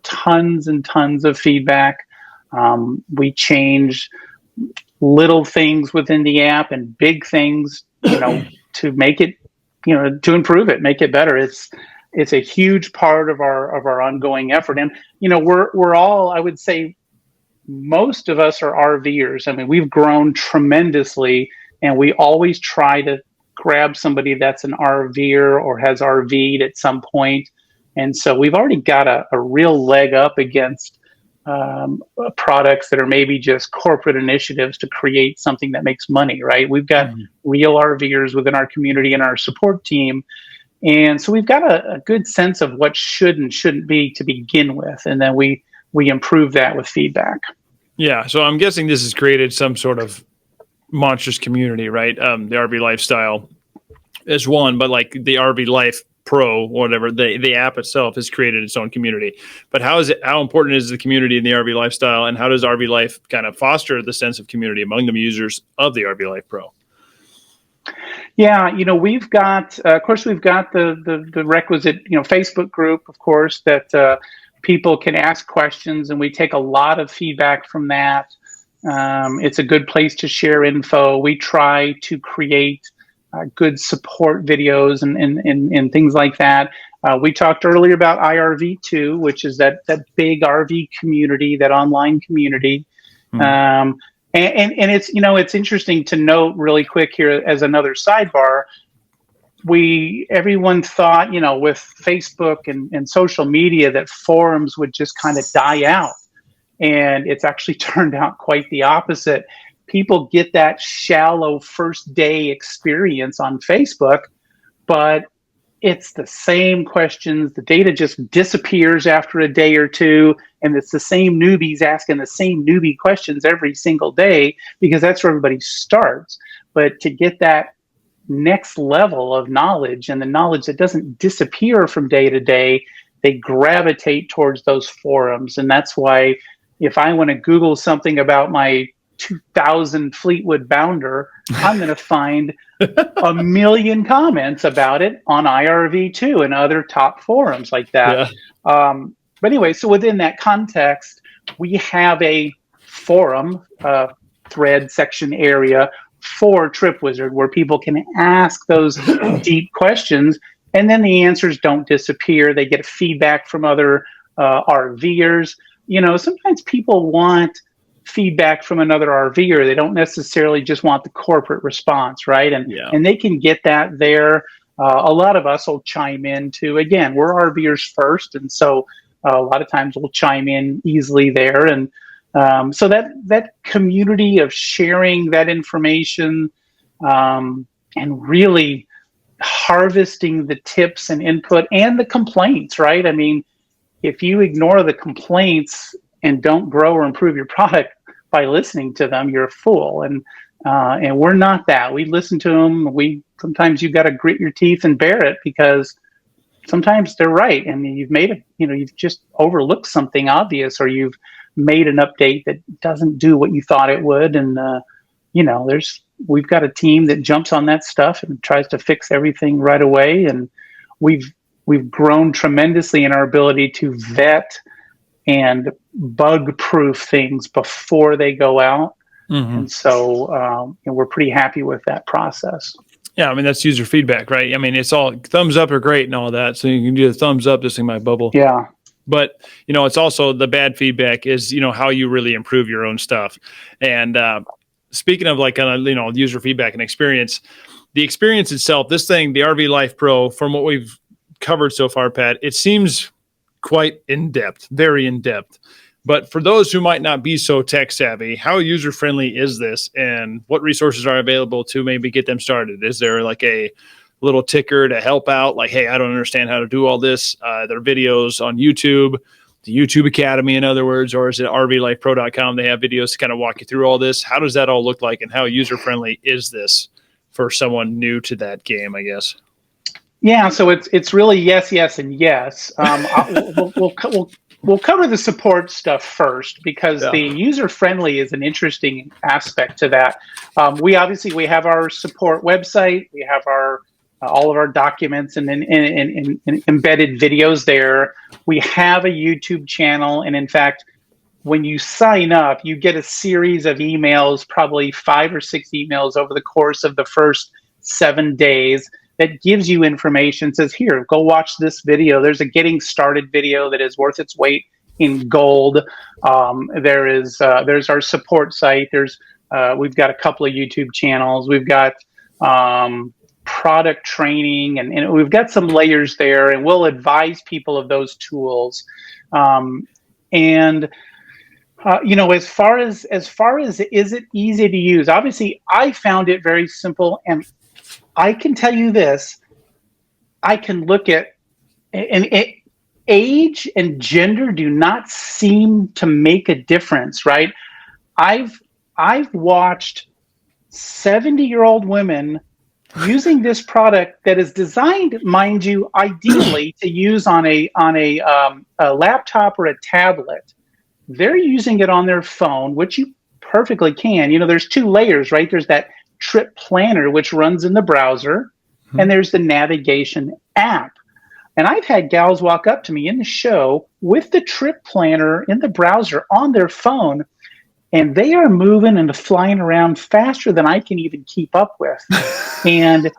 tons and tons of feedback. We change little things within the app and big things, to make it, to improve it, make it better. It's a huge part of our ongoing effort. And, we're all, I would say, most of us are RVers. I mean, we've grown tremendously, and we always try to grab somebody that's an RVer or has RV'd at some point. And so we've already got a real leg up against products that are maybe just corporate initiatives to create something that makes money, right? We've got real RVers within our community and our support team. And so we've got a good sense of what should and shouldn't be to begin with. And then we improve that with feedback. Yeah. So I'm guessing this has created some sort of monstrous community, right? The RV Lifestyle is one, but like the RV Life Pro, whatever, the app itself has created its own community. But how important is the community in the RV Lifestyle, and how does RV Life kind of foster the sense of community among the users of the RV Life Pro? Yeah, we've got, of course, we've got the requisite, Facebook group, of course, that people can ask questions, and we take a lot of feedback from that. It's a good place to share info. We try to create good support videos and things like that. We talked earlier about IRV2, which is that big RV community, that online community. And it's, it's interesting to note really quick here as another sidebar, everyone thought, with Facebook and social media that forums would just kind of die out. And it's actually turned out quite the opposite. People get that shallow first day experience on Facebook, but it's the same questions. The data just disappears after a day or two, and it's the same newbies asking the same newbie questions every single day because that's where everybody starts. But to get that next level of knowledge, and the knowledge that doesn't disappear from day to day, they gravitate towards those forums. And that's why if I want to Google something about my 2000 Fleetwood Bounder, I'm going to find a million comments about it on IRV2 and other top forums like that. Yeah. But anyway, so within that context, we have a forum thread section area for TripWizard where people can ask those deep questions, and then the answers don't disappear. They get feedback from other RVers. You know, sometimes people want feedback from another RVer. They don't necessarily just want the corporate response, right? And they can get that there. A lot of us will chime in too. Again, we're RVers first, and so a lot of times we'll chime in easily there. And so that community of sharing that information and really harvesting the tips and input and the complaints, right? I mean, if you ignore the complaints and don't grow or improve your product by listening to them, you're a fool. And we're not that. We listen to them. Sometimes you got to grit your teeth and bear it because sometimes they're right. And you've just overlooked something obvious, or you've made an update that doesn't do what you thought it would. And, we've got a team that jumps on that stuff and tries to fix everything right away. And we've grown tremendously in our ability to vet and bug-proof things before they go out. Mm-hmm. And so we're pretty happy with that process. Yeah, I mean, that's user feedback, right? I mean, it's all thumbs up are great and all that. So you can do the thumbs up, this thing might bubble. Yeah. But, it's also the bad feedback is, how you really improve your own stuff. And speaking of user feedback and experience, the experience itself, this thing, the RV Life Pro, from what we've covered so far, Pat, it seems quite in-depth, very in-depth. But for those who might not be so tech savvy, how user-friendly is this, and what resources are available to maybe get them started? Is there like a little ticker to help out? Like, hey, I don't understand how to do all this. There are videos on YouTube, the YouTube Academy, in other words, or is it RVLifePro.com? They have videos to kind of walk you through all this. How does that all look like, and how user-friendly is this for someone new to that game, I guess? Yeah, so it's really yes, and yes. We'll cover the support stuff first because the user-friendly is an interesting aspect to that. We have our support website. We have our all of our documents and embedded videos there. We have a YouTube channel, and in fact, when you sign up, you get a series of emails, probably 5 or 6 emails over the course of the first 7 days. That gives you information, says, here, go watch this video. There's a getting started video that is worth its weight in gold. There's our support site. We've got a couple of YouTube channels. We've got product training, and we've got some layers there, and we'll advise people of those tools. As far as is it easy to use? Obviously, I found it very simple, and I can tell you this, I can look at, age and gender do not seem to make a difference, right? I've watched 70-year-old women using this product that is designed, mind you, ideally to use on a laptop or a tablet. They're using it on their phone, which you perfectly can. There's 2 layers, right? There's that trip planner, which runs in the browser, and there's the navigation app. And I've had gals walk up to me in the show with the trip planner in the browser on their phone, and they are moving and flying around faster than I can even keep up with. and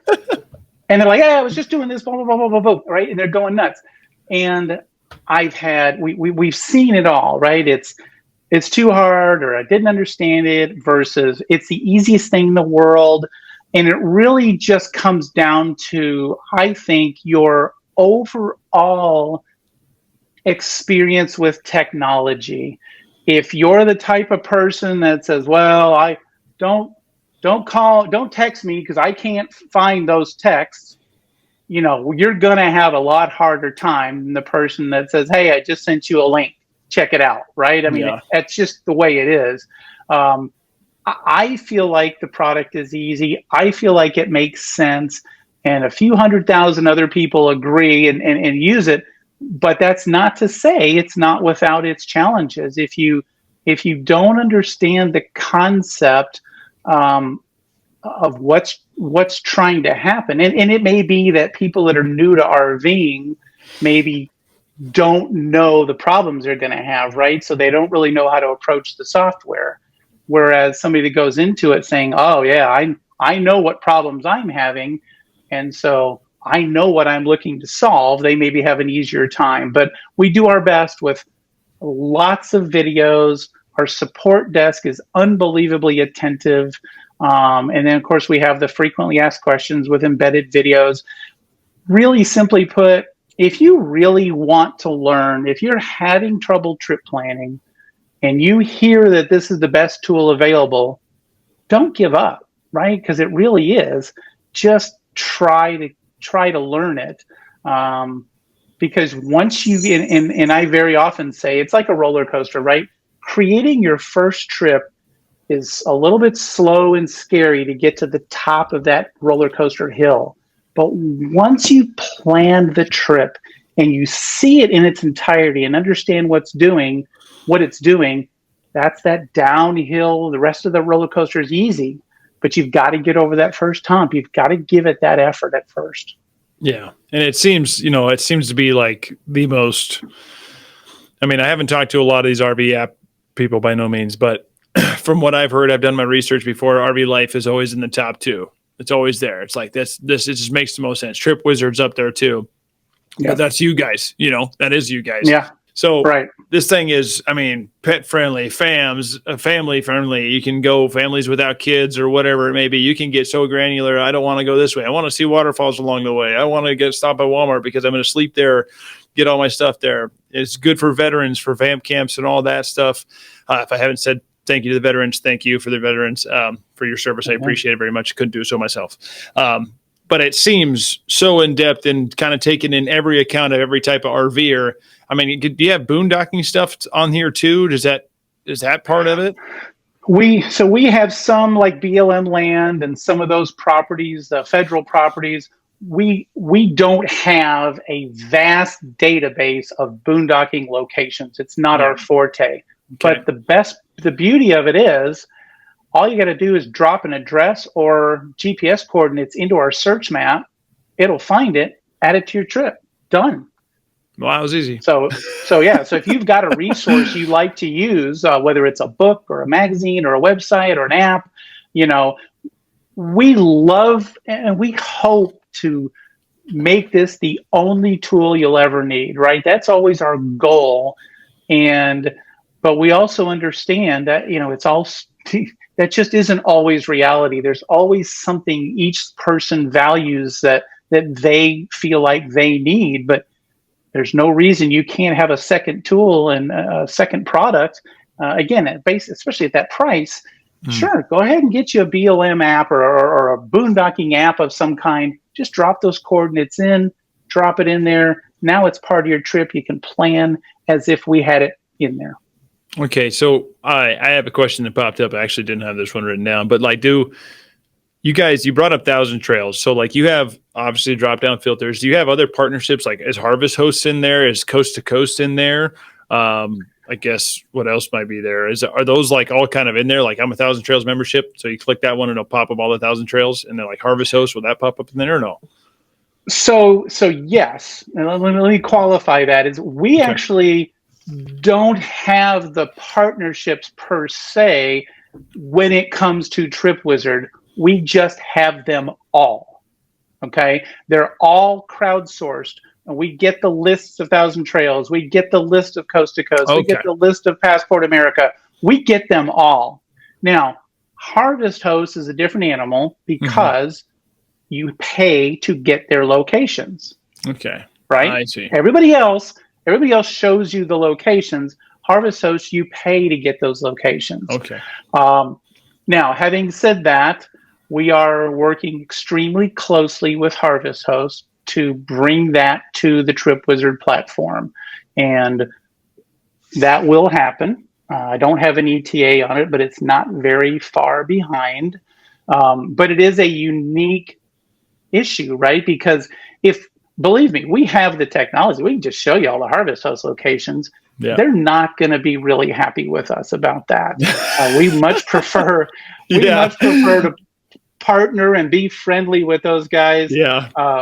they're like, I was just doing this, blah, blah, blah, blah, blah, blah, right? And they're going nuts. And we've seen it all, right? It's too hard, or I didn't understand it, versus it's the easiest thing in the world. And it really just comes down to, I think, your overall experience with technology. If you're the type of person that says, well, I don't text me because I can't find those texts, you're going to have a lot harder time than the person that says, hey, I just sent you a link, check it out, right? I mean, that's just the way it is. I feel like the product is easy. I feel like it makes sense, and a few 100,000 other people agree and use it. But that's not to say it's not without its challenges. If you don't understand the concept of what's trying to happen, and it may be that people that are new to RVing maybe don't know the problems they're going to have, right? So they don't really know how to approach the software. Whereas somebody that goes into it saying, oh yeah, I know what problems I'm having, and so I know what I'm looking to solve, they maybe have an easier time. But we do our best with lots of videos. Our support desk is unbelievably attentive. And then, of course, we have the frequently asked questions with embedded videos. Really simply put, if you really want to learn, if you're having trouble trip planning and you hear that this is the best tool available, don't give up, right? Because it really is. Just try to learn it. Because once you get in, and I very often say it's like a roller coaster, right? Creating your first trip is a little bit slow and scary to get to the top of that roller coaster hill. But once you plan the trip and you see it in its entirety and understand what it's doing, that's that downhill. The rest of the roller coaster is easy, but you've got to get over that first hump. You've got to give it that effort at first. Yeah. And it seems to be like the most, I mean, I haven't talked to a lot of these RV app people by no means, but from what I've heard, I've done my research before, RV Life is always in the top 2. It's always there. It's like this, it just makes the most sense. Trip Wizard's up there too. Yeah. But that's you guys, that is you guys. Yeah. So right. This thing is, I mean, pet friendly, family friendly. You can go families without kids or whatever it may be. You can get so granular. I don't want to go this way. I want to see waterfalls along the way. I want to stop at Walmart because I'm going to sleep there, get all my stuff there. It's good for veterans, for vamp camps and all that stuff. If I haven't said thank you to the veterans, thank you for the veterans for your service. I appreciate it very much. Couldn't do so myself. But it seems so in-depth and kind of taken in every account of every type of RVer. I mean, do you have boondocking stuff on here too? Is that part of it? We have some like BLM land and some of those properties, federal properties. We don't have a vast database of boondocking locations. It's not our forte. Okay. But the beauty of it is, all you got to do is drop an address or GPS coordinates into our search map. It'll find it, add it to your trip. Done. Wow, that was easy. So yeah. So if you've got a resource you like to use, whether it's a book or a magazine or a website or an app, we love and we hope to make this the only tool you'll ever need, right? That's always our goal. But we also understand that, it's all that just isn't always reality. There's always something each person values that they feel like they need, but there's no reason you can't have a second tool and a second product. Again, especially at that price, sure, go ahead and get you a BLM app or a boondocking app of some kind. Just drop those coordinates in, drop it in there. Now it's part of your trip. You can plan as if we had it in there. Okay, so I have a question that popped up. I actually didn't have this one written down, but like, do you guys, you brought up 1,000 Trails. So like you have obviously drop-down filters. Do you have other partnerships? Like is Harvest Hosts in there? Is Coast to Coast in there? I guess what else might be there? Are those like all kind of in there? Like I'm a 1,000 Trails membership. So you click that one and it'll pop up all the 1,000 Trails. And then like Harvest Hosts, will that pop up in there or no? So yes. And let me qualify that. Is we actually don't have the partnerships per se when it comes to Trip Wizard. We just have them all. Okay, they're all crowdsourced, and we get the lists of 1,000 Trails. We get the list of Coast to Coast. Okay. We get the list of Passport America. We get them all. Now, Harvest Host is a different animal because you pay to get their locations. Okay, right. I see. Everybody else shows you the locations. Harvest Host, you pay to get those locations. Okay. Now, having said that, we are working extremely closely with Harvest Host to bring that to the TripWizard platform. And that will happen. I don't have an ETA on it, but it's not very far behind. But it is a unique issue, right? Because believe me, we have the technology. We can just show you all the Harvest Host locations. Yeah. They're not going to be really happy with us about that. We much prefer to partner and be friendly with those guys,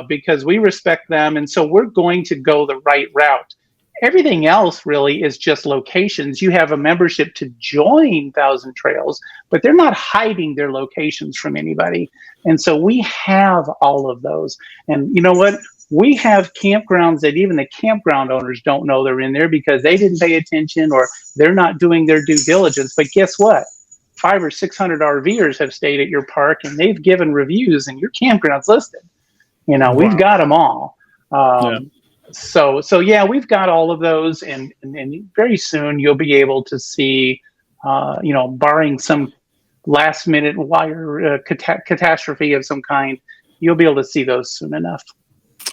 because we respect them, and so we're going to go the right route. Everything else really is just locations. You have a membership to join Thousand Trails, but they're not hiding their locations from anybody. And so we have all of those. And you know what? We have campgrounds that even the campground owners don't know they're in there because they didn't pay attention or they're not doing their due diligence. But guess what? 500 or 600 RVers have stayed at your park and they've given reviews and your campground's listed. You know, We've got them all. So yeah, we've got all of those, and very soon you'll be able to see, barring some last minute wire catastrophe of some kind, you'll be able to see those soon enough.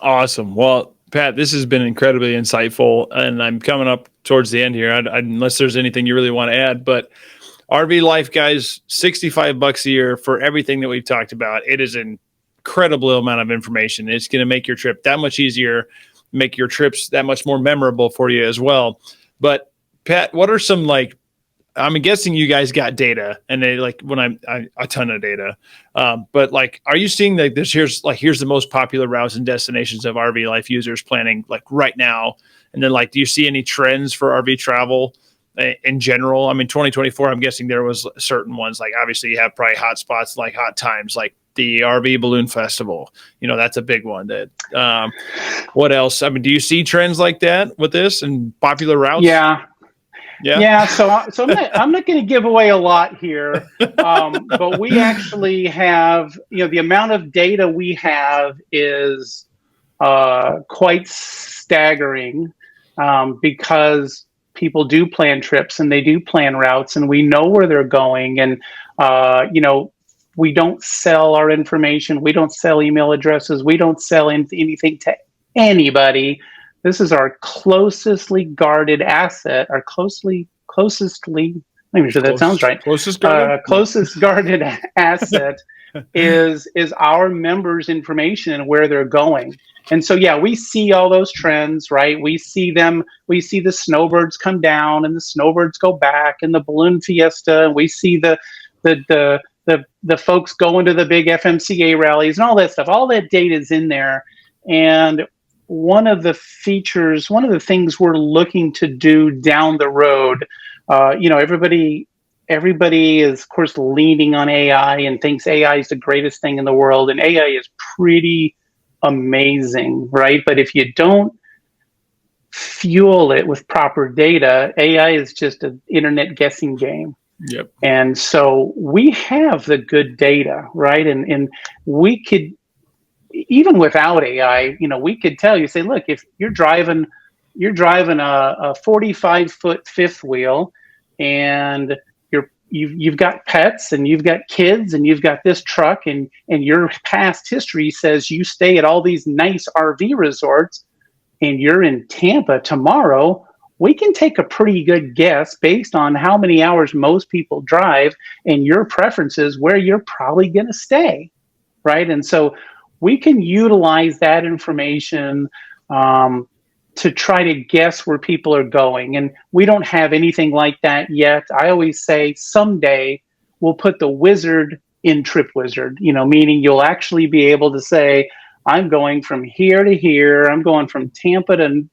Awesome. Well, Pat, this has been incredibly insightful, and I'm coming up towards the end here. Unless there's anything you really want to add, but RV Life, guys, $65 a year for everything that we've talked about. It is an incredible amount of information. It's going to make your trip that much easier, make your trips that much more memorable for you as well. But Pat, what are some, I'm guessing you guys got data, and they a ton of data. But are you seeing that here's the most popular routes and destinations of RV Life users planning right now? And then do you see any trends for RV travel in general? I mean, 2024, I'm guessing there was certain ones, obviously you have probably hot spots, hot times, the RV Balloon Festival. That's a big one. That what else? I mean, do you see trends like that with this and popular routes? Yeah. So I'm not going to give away a lot here, but we actually have, the amount of data we have is quite staggering, because people do plan trips and they do plan routes, and we know where they're going. And we don't sell our information. We don't sell email addresses. We don't sell anything to anybody. This is our closestly guarded asset, our closestly, let me sure that sounds right. Closest guarded asset is our members' information and where they're going. And so, yeah, we see all those trends, right? We see the snowbirds come down and the snowbirds go back, and the balloon fiesta, and we see the folks going to the big FMCA rallies and all that stuff. All that data is in there. And one of the things we're looking to do down the road, everybody is, of course, leaning on AI and thinks AI is the greatest thing in the world. And AI is pretty amazing, right? But if you don't fuel it with proper data, AI is just an internet guessing game. Yep. And so we have the good data, right? And we could, even without AI, we could tell you, say, look, if you're driving a 45-foot fifth wheel, and you've got pets and you've got kids and you've got this truck, and your past history says you stay at all these nice RV resorts, and you're in Tampa tomorrow, we can take a pretty good guess based on how many hours most people drive and your preferences where you're probably going to stay, right? And so we can utilize that information to try to guess where people are going. And we don't have anything like that yet. I always say someday we'll put the wizard in TripWizard, meaning you'll actually be able to say, I'm going from here to here. I'm going from Tampa to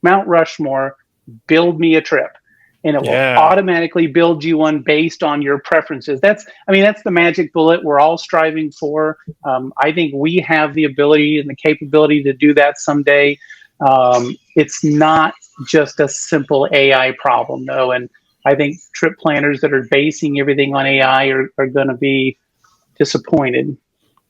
Mount Rushmore. Build me a trip. And it will automatically build you one based on your preferences. That's the magic bullet we're all striving for. I think we have the ability and the capability to do that someday. It's not just a simple AI problem, though. And I think trip planners that are basing everything on AI are going to be disappointed.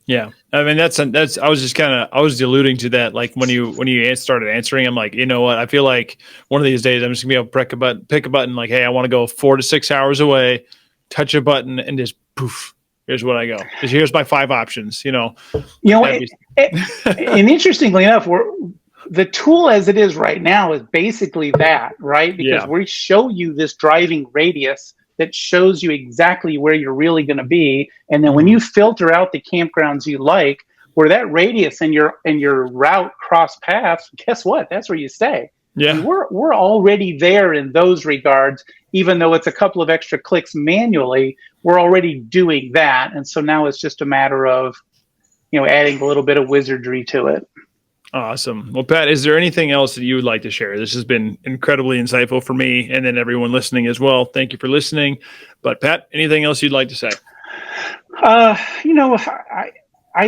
Yeah. I mean, that's, I was alluding to that. Like when you started answering, I'm like, you know what? I feel like one of these days I'm just gonna be able to pick a button like, hey, I want to go 4 to 6 hours away, touch a button and just poof, here's what I go. Here's my 5 options, and interestingly enough, the tool as it is right now is basically that, right? Because we show you this driving radius that shows you exactly where you're really going to be. And then when you filter out the campgrounds you like, where that radius and your route cross paths, guess what? That's where you stay. Yeah. And we're already there in those regards, even though it's a couple of extra clicks manually, we're already doing that. And so now it's just a matter of, adding a little bit of wizardry to it. Awesome. Well, Pat, is there anything else that you would like to share? This has been incredibly insightful for me and then everyone listening as well. Thank you for listening. But Pat, anything else you'd like to say? I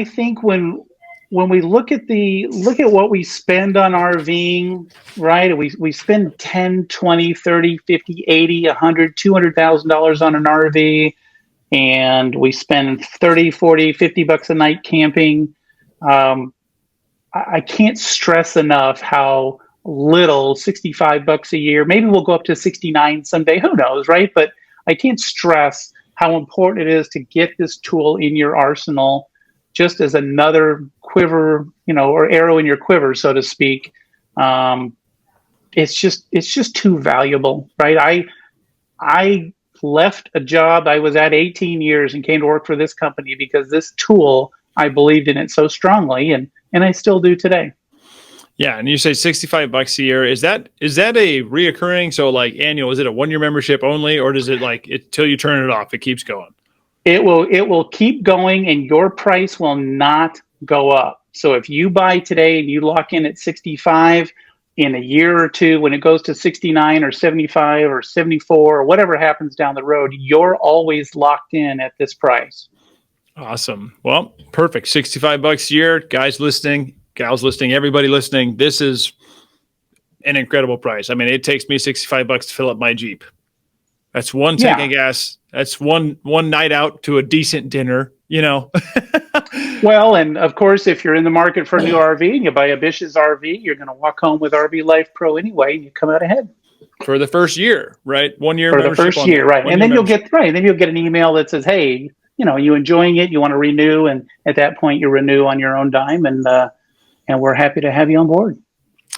think when we look at what we spend on RVing, right? We spend 10, 20, 30, 50, 80, 100, $200,000 on an RV, and we spend 30, 40, 50 bucks a night camping. I can't stress enough how little, 65 bucks a year, maybe we'll go up to 69 someday, who knows, right? But I can't stress how important it is to get this tool in your arsenal just as another quiver, or arrow in your quiver, so to speak. It's just too valuable, right? I left a job I was at 18 years and came to work for this company because this tool, I believed in it so strongly, and I still do today. Yeah, and you say 65 bucks a year. Is that a reoccurring? So like annual? Is it a 1-year membership only, or does it till you turn it off? It keeps going. It will keep going, and your price will not go up. So if you buy today and you lock in at 65, in a year or two, when it goes to 69 or 75 or 74 or whatever happens down the road, you're always locked in at this price. Awesome. Well, perfect. 65 bucks a year. Guys listening, gals listening, everybody listening. This is an incredible price. I mean, it takes me 65 bucks to fill up my Jeep. That's one tank of gas. That's one night out to a decent dinner, Well, and of course, if you're in the market for a new RV and you buy a Bish's RV, you're going to walk home with RV Life Pro anyway, and you come out ahead. For the first year, right? 1 year for the first year, right? And then you'll get an email that says, "Hey, you enjoying it? You want to renew?" And at that point, you renew on your own dime, and we're happy to have you on board.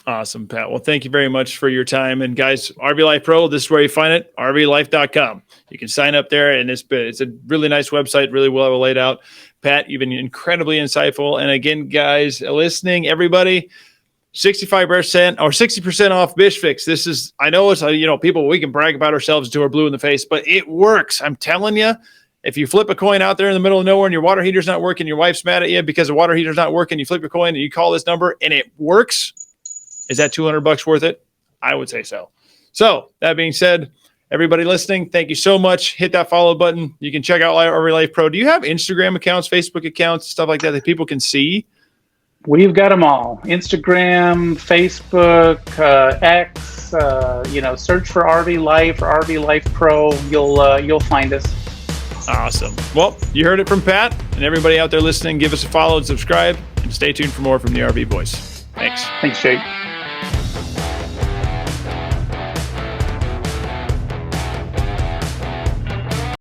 Awesome, Pat. Well, thank you very much for your time. And guys, RV Life Pro, this is where you find it, rvlife.com. You can sign up there, and it's a really nice website, really well laid out. Pat, you've been incredibly insightful. And again, guys listening, everybody, 65% or 60% off BishFix. This is, I know it's, people, we can brag about ourselves until we're blue in the face, but it works. I'm telling you. If you flip a coin out there in the middle of nowhere and your water heater's not working, your wife's mad at you because the water heater's not working, you flip your coin and you call this number and it works. Is that $200 worth it? I would say so. So that being said, everybody listening, thank you so much. Hit that follow button. You can check out RV Life Pro. Do you have Instagram accounts, Facebook accounts, stuff like that people can see? We've got them all. Instagram, Facebook, X, search for RV Life or RV Life Pro. You'll find us. Awesome. Well, you heard it from Pat, and everybody out there listening, give us a follow and subscribe, and stay tuned for more from the RV Voice. Thanks. Thanks, Jake.